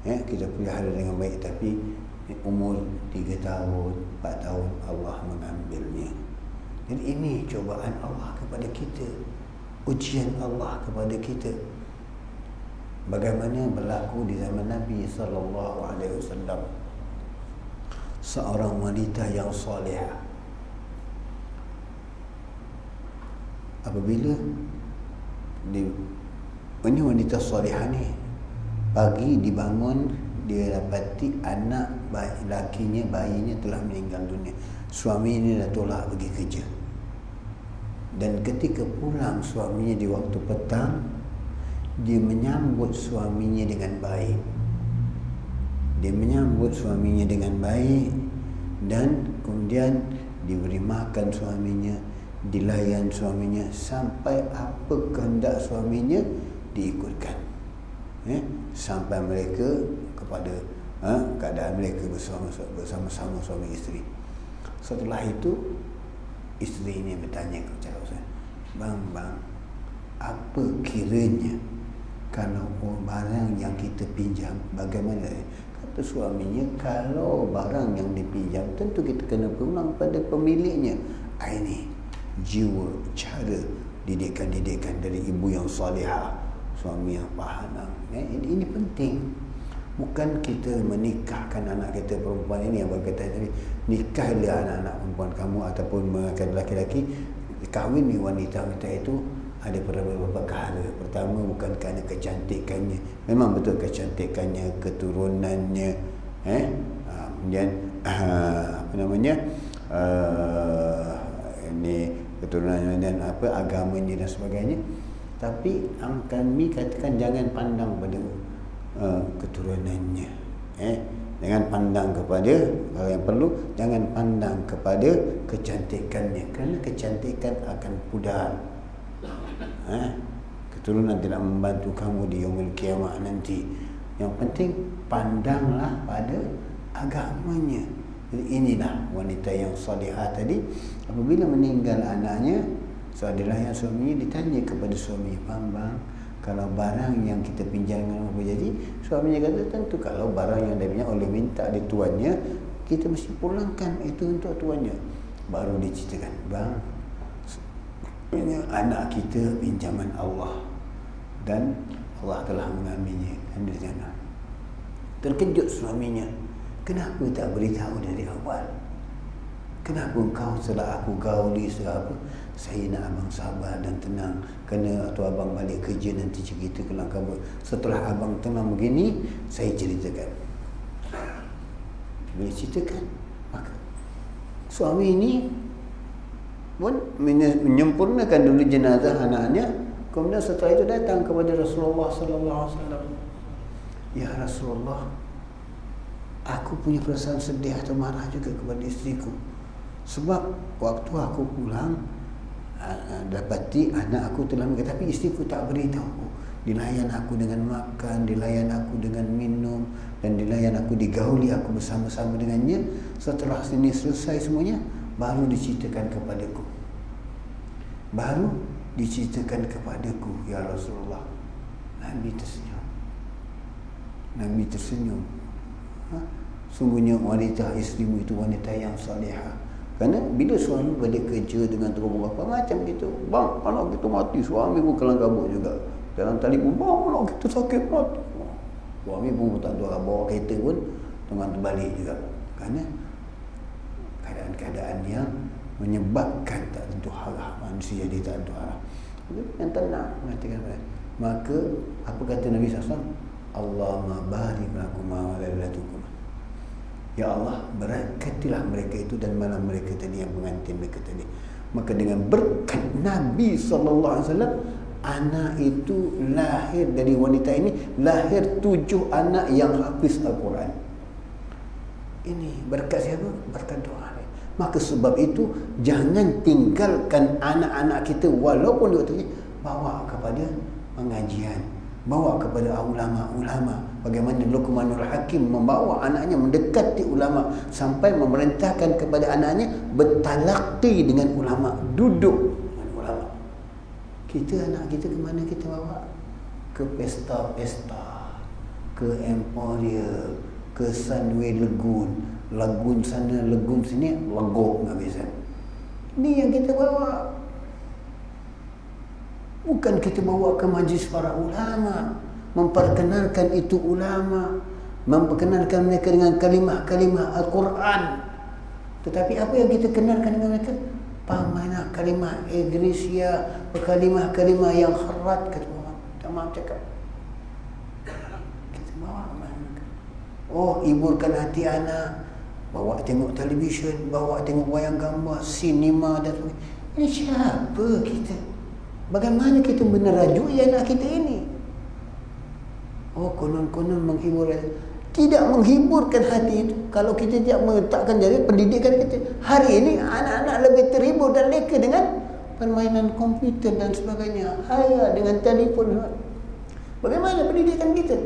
kita pelihara dengan baik, tapi umur 3 tahun, 4 tahun Allah mengambilnya. Jadi ini cobaan Allah kepada kita, ujian Allah kepada kita. Bagaimana berlaku di zaman Nabi SAW, seorang wanita yang solehah. Apabila ini wanita solehah ni pagi dibangun, dia dapati anak lakinya, bayinya telah meninggal dunia. Suaminya dah tolak pergi kerja. Dan ketika pulang suaminya di waktu petang, dia menyambut suaminya dengan baik. Dia menyambut suaminya dengan baik dan kemudian diberi makan suaminya, dilayan suaminya, sampai apa kehendak suaminya diikutkan. Sampai mereka kepada keadaan mereka bersama-sama suami isteri. Setelah itu isteri ini bertanya kepada saya, bang, apa kiranya kalau barang yang kita pinjam, bagaimana? Kata suaminya, kalau barang yang dipinjam tentu kita kena pulang pada pemiliknya. Ini jiwa, cara didikan dari ibu yang salihah, suami yang faham. Ini penting. Bukan kita menikahkan anak kita perempuan ini yang berkaitan tadi, nikahlah anak-anak perempuan kamu ataupun mengangkat lelaki-lelaki, kahwini wanita-wanita itu ada beberapa perkara. Pertama, bukan kerana kecantikannya, memang betul kecantikannya, keturunannya, kemudian ini keturunannya dan agamanya dan sebagainya. Tapi kami katakan jangan pandang pada keturunannya, jangan pandang kepada yang perlu, jangan pandang kepada kecantikannya, kerana kecantikan akan pudar. Keturunan tidak membantu kamu di yaumul kiamah nanti. Yang penting pandanglah pada agamanya. Jadi inilah wanita yang salihah tadi, apabila meninggal anaknya, seadilah yang suaminya ditanya kepada suami, bang, kalau barang yang kita pinjamkan apa jadi? Suaminya kata, tentu kalau barang yang dia pinjam oleh minta di tuannya, kita mesti pulangkan itu untuk tuannya. Baru diceritakan, bang, ini anak kita pinjaman Allah dan Allah telah mengambilnya. Dan dia kata, terkejut suaminya, kenapa tak beritahu dari awal? Kenapa engkau setelah aku gauli setelah apa? Saya nak abang sabar dan tenang, kena atau abang balik kerja nanti cerita kelang kabut. Setelah abang tenang begini, saya ceritakan. Bila ceritakan, maka suami ini pun menyempurnakan dulu jenazah anaknya. Kemudian setelah itu datang kepada Rasulullah sallallahu alaihi wasallam. Ya Rasulullah, aku punya perasaan sedih atau marah juga kepada isteriku. Sebab waktu aku pulang, dapati anak aku telah meninggal, tapi isteriku tak beritahu. Dilayan aku dengan makan, dilayan aku dengan minum, dan dilayan aku, digauli aku bersama-sama dengannya. Setelah ini selesai semuanya, baru diceritakan kepadaku. Ya Rasulullah. Nabi tersenyum. Sungguhnya wanita isterimu itu wanita yang salihah. Kerana bila suami balik kerja dengan teruk-teruk macam gitu, bang, anak kita mati, suami pun kelang kabut juga. Dalam telefon, bang, anak kita sakit mati. Suami pun tak tahu, bawa kereta pun tengah terbalik juga. Kerana keadaan-keadaan yang menyebabkan tak tentu arah, manusia jadi tak tentu arah. Yang tenang mengatakan, maka apa kata Nabi SAW? Allahumma barik lakuma wa lailatukum. Ya Allah, berkatilah mereka itu dan malam mereka tadi, yang pengantin mereka tadi. Maka dengan berkat Nabi SAW, anak itu lahir dari wanita ini, lahir 7 anak yang hafiz Al-Quran. Ini berkat siapa? Berkat doa. Maka sebab itu, jangan tinggalkan anak-anak kita walaupun di waktu ini, bawa kepada pengajian, bawa kepada ulama-ulama. Bagaimana Luqmanul Hakim membawa anaknya mendekati ulama, sampai memerintahkan kepada anaknya bertalaqi dengan ulama, duduk dengan ulama. Anak kita ke mana kita bawa? Ke pesta-pesta, ke Emporia, ke Sunway Lagoon sana, Lagoon sini, legok habis. Ini yang kita bawa. Bukan kita bawa ke majlis para ulama, memperkenalkan itu ulama, memperkenalkan mereka dengan kalimah-kalimah Al-Quran. Tetapi apa yang kita kenalkan dengan mereka? Pamanah kalimah Iglesia, kalimah-kalimah yang kharat, kata orang. Tak maaf cakap. Kita bawa mana? Oh, hiburkan hati anak, bawa tengok televisyen, bawa tengok wayang gambar, sinema dan sebagainya. Ini siapa kita? Bagaimana kita menerajui anak kita ini? Oh, konon-konon menghibur. Tidak menghiburkan hati itu kalau kita tidak meletakkan dari pendidikan kita. Hari ini anak-anak lebih terhibur dan leka dengan permainan komputer dan sebagainya, dengan telefon. Bagaimana pendidikan kita?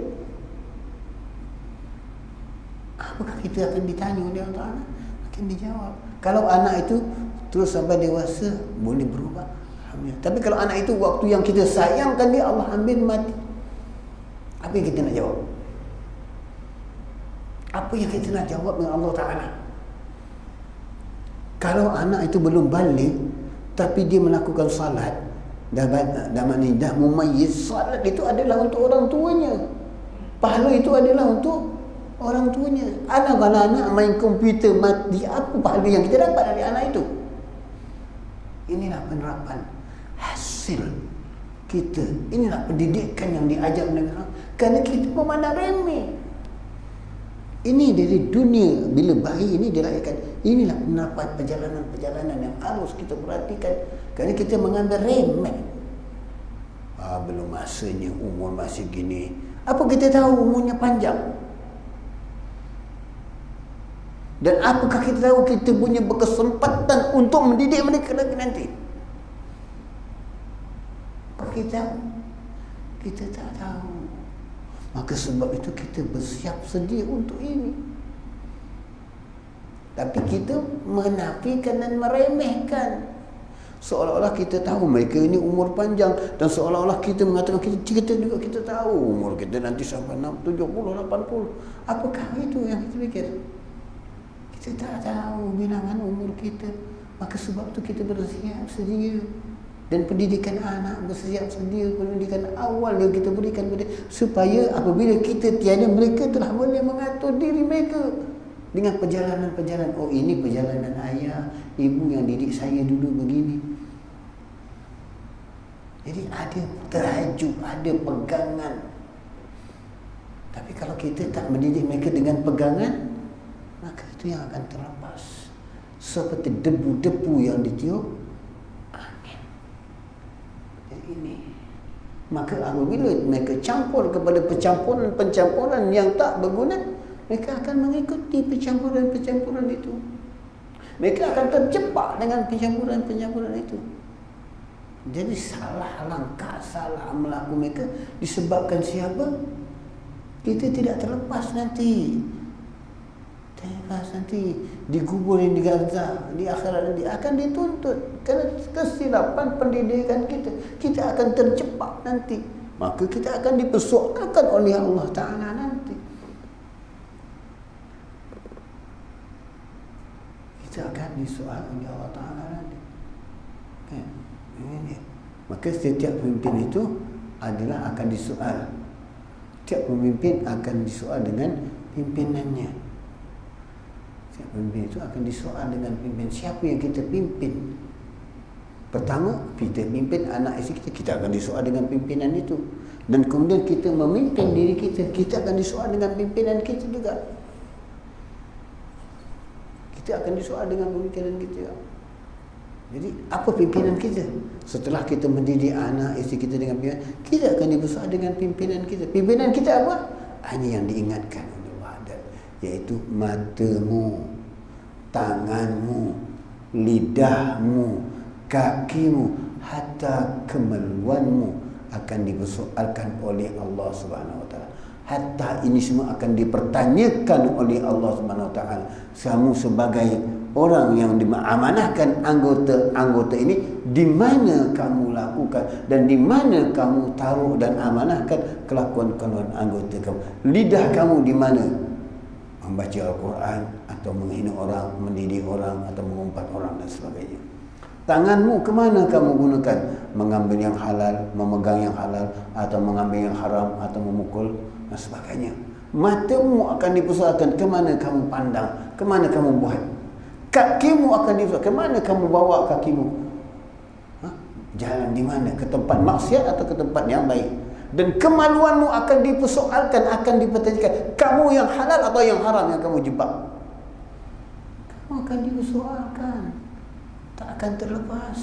Apakah kita akan ditanya oleh Allah Ta'ala? Akan dijawab. Kalau anak itu terus sampai dewasa, boleh berubah. Tapi kalau anak itu waktu yang kita sayangkan dia, Allah ambil mati, apa yang kita nak jawab? Apa yang kita nak jawab dengan Allah Ta'ala? Kalau anak itu belum balik, tapi dia melakukan salat, dah mumayyiz, salat itu adalah untuk orang tuanya, pahala itu adalah untuk orang tuanya. Kalau anak main komputer mati, apa pahala yang kita dapat dari anak itu? Inilah penerapan hasil kita. Inilah pendidikan yang diajar oleh Allah. Kerana kita memandang remeh. Ini dari dunia, bila bayi ini dilahirkan, inilah penerapan perjalanan yang harus kita perhatikan. Kerana kita mengambil remeh. Belum masanya, umur masih gini. Apa kita tahu umurnya panjang? Dan apakah kita tahu kita punya berkesempatan untuk mendidik mereka lagi nanti? Kita tak tahu. Maka sebab itu kita bersiap sedia untuk ini. Tapi kita menafikan dan meremehkan, seolah-olah kita tahu mereka ini umur panjang, dan seolah-olah kita mengatakan kita juga kita tahu umur kita nanti sampai 70, 80. Apakah itu yang kita fikir? Kita tak tahu bilangan umur kita. Maka sebab itu kita bersiap sedia. Dan pendidikan anak bersiap sedia, pendidikan awal yang kita berikan kepada, supaya apabila kita tiada, mereka telah boleh mengatur diri mereka dengan perjalanan-perjalanan. Oh, ini perjalanan ayah, ibu yang didik saya dulu begini. Jadi ada terhaju, ada pegangan. Tapi kalau kita tak mendidik mereka dengan pegangan, maka itu yang akan terlepas, seperti debu-debu yang ditiup ini. Maka apabila mereka campur kepada pencampuran yang tak berguna, mereka akan mengikuti pencampuran itu. Mereka akan terjebak dengan pencamburan-pencamburan itu. Jadi salah langkah, salah melaku mereka disebabkan siapa? Kita tidak terlepas nanti. Terlepas nanti dikuburin di Gaza, di akhirat nanti akan dituntut kerana kesilapan pendidikan kita. Kita akan terjebak nanti. Maka kita akan dipersoalkan oleh Allah Ta'ala nanti. Kita akan disoal oleh Allah Ta'ala nanti. Ini. Maka setiap pemimpin itu adalah akan disoal. Setiap pemimpin akan disoal dengan pimpinannya. Setiap pemimpin itu akan disoal dengan pimpin. Siapa yang kita pimpin? Pertama, kita pimpin anak isteri kita, kita akan disoal dengan pimpinan itu. Dan kemudian kita memimpin diri kita, kita akan disoal dengan pimpinan kita juga. Kita akan disoal dengan pimpinan kita. Jadi, apa pimpinan kita? Setelah kita mendidik anak isteri kita dengan pimpinan, kita akan disoal dengan pimpinan kita. Pimpinan kita apa? Hanya yang diingatkan oleh Allah, yaitu matamu, tanganmu, lidahmu, kakimu, hatta kemaluanmu akan dipersoalkan oleh Allah Subhanahu Wa Taala. Hatta ini semua akan dipertanyakan oleh Allah Subhanahu Wa Taala. Kamu sebagai orang yang diamanahkan anggota ini, di mana kamu lakukan dan di mana kamu taruh dan amanahkan kelakuan anggota kamu. Lidah kamu di mana? Membaca Al-Quran atau menghina orang, mendidik orang atau mengumpat orang dan sebagainya. Tanganmu ke mana kamu gunakan? Mengambil yang halal, memegang yang halal, atau mengambil yang haram, atau memukul dan sebagainya. Matamu akan dipersoalkan, ke mana kamu pandang, ke mana kamu buat. Kakimu akan dipersoalkan, ke mana kamu bawa kakimu. Jalan di mana? Ke tempat maksiat atau ke tempat yang baik. Dan kemaluanmu akan dipersoalkan, akan dipertanyakan, kamu yang halal atau yang haram yang kamu jebak. Kamu akan dipersoalkan, tak akan terlepas.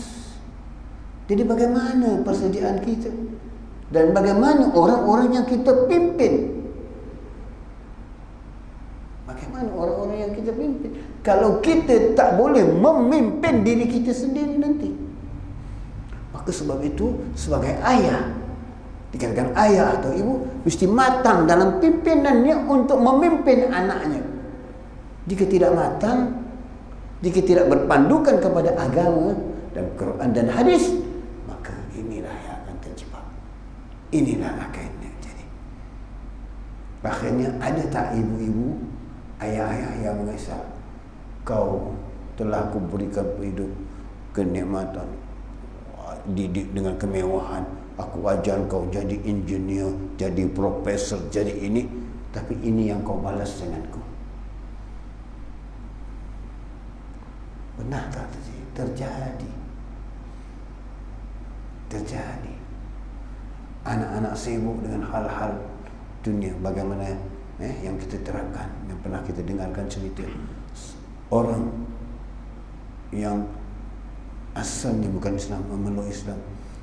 Jadi bagaimana persediaan kita? Dan bagaimana orang-orang yang kita pimpin? Bagaimana orang-orang yang kita pimpin? Kalau kita tak boleh memimpin diri kita sendiri nanti, maka sebab itu sebagai ayah, dikatakan ayah atau ibu mesti matang dalam pimpinannya untuk memimpin anaknya. Jika tidak matang, jika tidak berpandukan kepada agama dan Quran dan hadis, maka inilah yang akan terjebak. Inilah akan jadi. Akhirnya ada tak ibu-ibu, ayah-ayah yang mengesal, kau telah aku berikan hidup kenikmatan, didik dengan kemewahan, aku ajar kau jadi engineer, jadi profesor, jadi ini, tapi ini yang kau balas denganku. Benar tak terjadi? Terjadi. Anak-anak sibuk dengan hal-hal dunia. Bagaimana yang kita terapkan, yang pernah kita dengarkan cerita orang yang asalnya bukan Islam, memeluk Islam,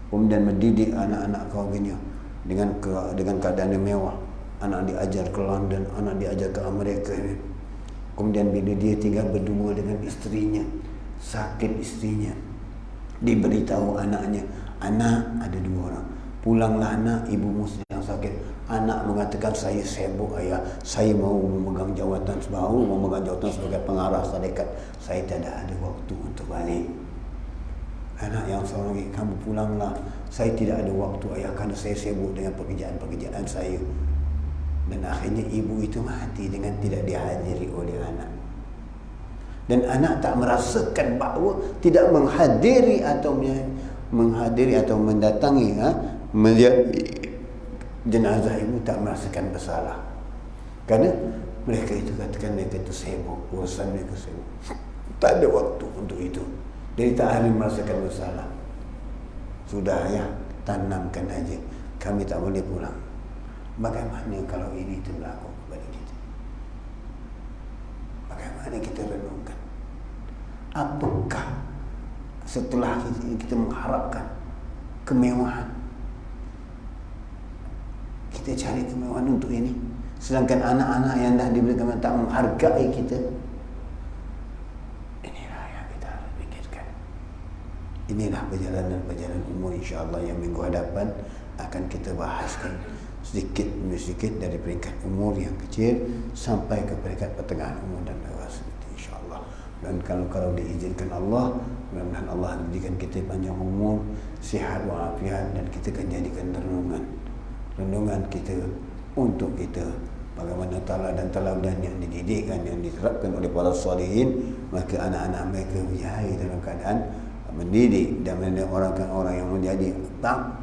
kemudian mendidik anak-anak kawannya dengan keadaan yang mewah. Anak diajar ke London, anak diajar ke Amerika. Kemudian bila dia tinggal berdua dengan istrinya, sakit istrinya, diberitahu anaknya, anak ada 2 orang, pulanglah anak, ibumu sedang sakit. Anak mengatakan, saya sibuk ayah, saya mau memegang jawatan sebagai pengarah syarikat, saya tidak ada waktu untuk balik. Anak yang seorang lagi, kamu pulanglah, saya tidak ada waktu ayah kerana saya sibuk dengan pekerjaan saya. Dan akhirnya ibu itu mati dengan tidak dihadiri oleh anak. Dan anak tak merasakan bahawa tidak menghadiri atau mendatangi melihat jenazah ibu, tak merasakan bersalah. Kerana mereka itu katakan mereka itu sibuk, urusan mereka sibuk, tak ada waktu untuk itu. Jadi tak ada merasakan bersalah. Sudah ya, tanamkan aja, kami tak boleh pulang. Bagaimana kalau ini berlaku kepada kita? Bagaimana kita renungkan? Apakah setelah kita mengharapkan kemewahan, kita cari kemewahan untuk ini, sedangkan anak-anak yang dah diberikan tak menghargai kita? Inilah inilah perjalanan umur, insya-Allah yang minggu hadapan akan kita bahaskan sedikit demi sedikit dari peringkat umur yang kecil sampai ke peringkat pertengahan umur dan dewasa, insya-Allah. Dan kalau diizinkan Allah, mudah-mudahan Allah menjadikan kita panjang umur, sihat walafiat, dan kita akan jadikan renungan kita untuk kita bagaimana teladan yang dididikkan, yang diterapkan oleh para salihin, maka anak-anak mereka berjaya dalam keadaan mendidik dan mendidik orang yang menjadi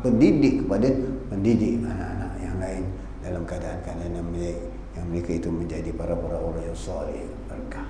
pendidik kepada mendidik anak-anak yang lain dalam keadaan yang mereka itu menjadi para orang yang saleh, berkah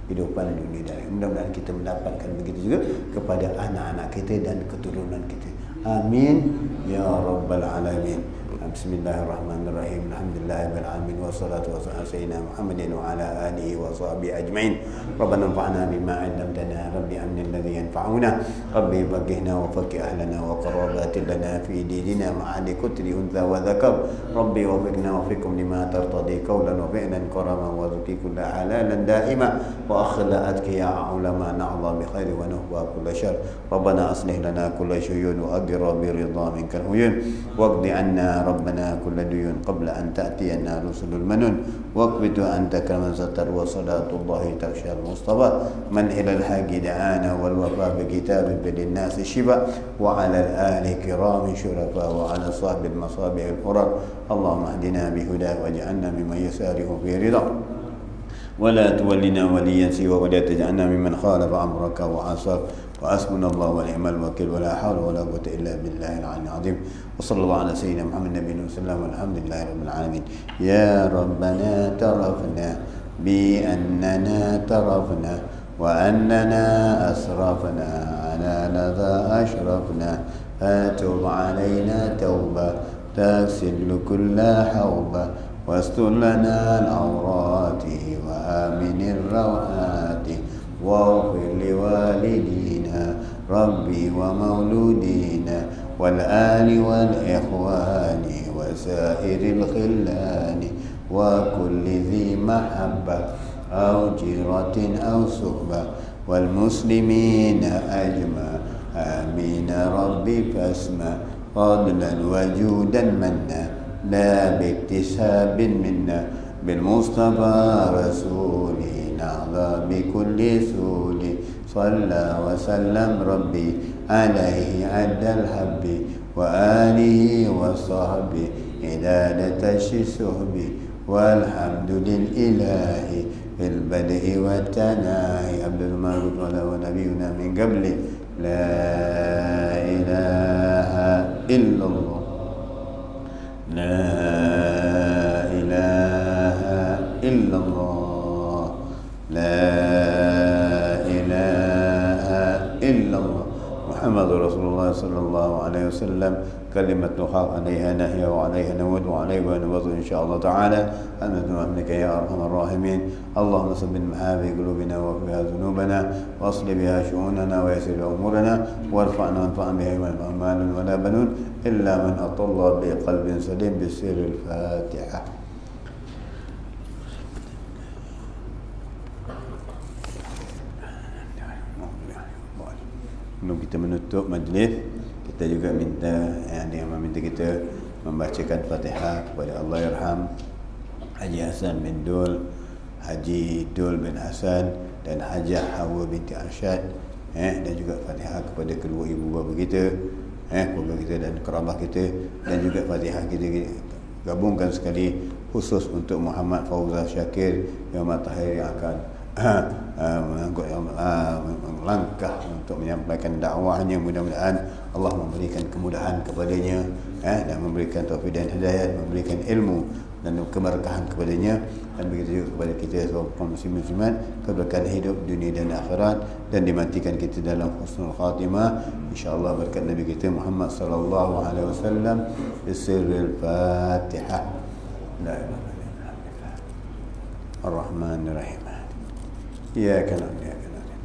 kehidupan dunia dan mudah-mudahan kita mendapatkan begitu juga kepada anak-anak kita dan keturunan kita. Amin ya rabbal alamin. Bismillahirrahmanirrahim. Alhamdulillahirabbil alamin wassalatu wassalamu ala sayyidina Muhammadin wa ala alihi wa sahbihi ajma'in. Rabbana anfa'na bima 'allamtana, rabbi arinal ladzi yanfa'una, rabbi faqqihna wa faqih ahlana wa qarabatin lana fi dinina ma'ali kutri untha wa dzakar. Rabbi wafiqna wa fikum lima tartadi qawlan wa fi'lan karaman wa zuki kulla halalan da'ima wa akhla'atka ya ulama na'dha bi khairi wa nuhwa kulla syarr. Rabbana aslih lana kulla syuyun wa aghra bi ridha minkal huyun waqdi 'anna ربنا كل ديون قبل أن تأتينا رسل المنون واقبض أنت كما ستر وصلاة الله تغشى المصطفى من إلى الحق دعانا والوفاء بكتاب للناس شفاء وعلى الآل كرام شرفاء وعلى صاحب المصابيح القرر اللهم اهدنا بهداه واجعلنا ممن يساره في رضا ولا تولنا وليا سوى ولا تجعلنا ممن خالف أمرك وعصاك وحسبنا الله ونعم الوكيل ولا حول ولا قوة إلا بالله العلي العظيم وصلى الله على سيدنا محمد النبي وسلم والحمد لله رب العالمين. يا ربنا ترفنا بأننا ترفنا وأننا أسرفنا على لذا أشرفنا فتب علينا توبة تغسل كل حوبة واستر لنا العورات وآمن الروعات واغفر لوالدينا ربي ومولودينا والآل والإخوان وسائر الخلان وكل ذي محبة أو جيرة أو صحبة والمسلمين أجمع آمين ربي فاسمع فضلا وجودا منا لا باكتساب منا بالمصطفى رسولي نعظى بكل سول صلى وسلم ربي عليه عد الحب وآله وصحبه إدادة الشسهب والحمد للإله في البدء والتناهي عبد المعبود ونبينا من قبل لا إله إلا الله لا إله إلا الله لا إله إلا الله محمد رسول الله صلى الله عليه وسلم كلمة نحاق عليها نحيا وعليها نموت وعليها نبض إن شاء الله تعالى أمنت وأمنك يا أرحم الراحمين. اللهم صب المحابي قلوبنا وفيها ذنوبنا واصل بها شؤوننا ويسر أمورنا وارفعنا وانفعنا بها مال ولا بنون إلا من أطل بقلب سليم بسر الفاتحة. Sebelum kita menutup majlis, kita juga minta kita membacakan Fatihah kepada Allahyarham Haji Hasan bin Dul, Haji Dul bin Hasan dan Hajah Hawa binti Arsyad, dan juga Fatihah kepada kedua ibu bapa kita, keluarga kita dan kerabat kita, dan juga Fatihah kita gabungkan sekali khusus untuk Muhammad Fauzal Syakir yang matahari yang akan melangkah untuk menyampaikan dakwahnya. Mudah-mudahan Allah memberikan kemudahan kepadanya, dan memberikan taufik dan hidayah, memberikan ilmu dan keberkahan kepadanya, dan begitu juga kepada kita sebagai kaum muslimin keberkahan hidup dunia dan akhirat, dan dimatikan kita dalam husnul khatimah insyaallah berkat Nabi kita Muhammad sallallahu alaihi wasallam. Bisirril Fatihah. La ilaha illallah Ar-Rahmanir Rahim. إياك نعبد وإياك نستعين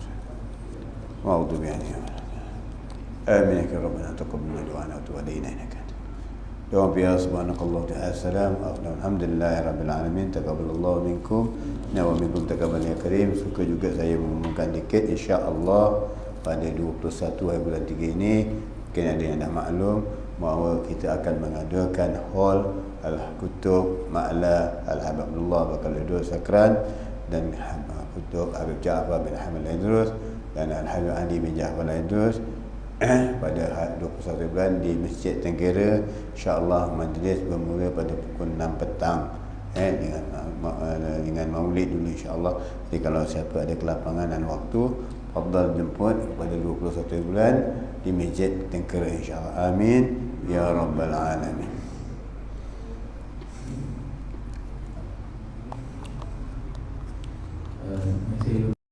وأعوذ بك آمين يا ربنا تقبل دعانا وتب علينا إنك أنت دوام فيها سبحانك الله وتعالى السلام الحمد لله رب العالمين. تقبل الله منكم wa minkum taqabbal ya karim. Suka juga saya mengumumkan dikit, insya-Allah pada 21 hari bulan 3 ini. Mungkin ada yang dah maklum bahawa kita akan mengadakan hall Al-Kutub Ma'la Al-Habibullah Bakaludul Sakran dan Kutub Habib Ja'far bin Hamid Al-Idrus dan Al-Habib Ali bin Ja'far Al-Idrus pada 21 bulan di Masjid Tenggara. InsyaAllah majlis bermula pada pukul 6 petang dengan maulid dulu insyaAllah. Jadi kalau siapa ada kelapangan dan waktu, fadal jemput pada 21 bulan di Masjid Tenggara insyaAllah. Amin ya rabbal alamin. Masih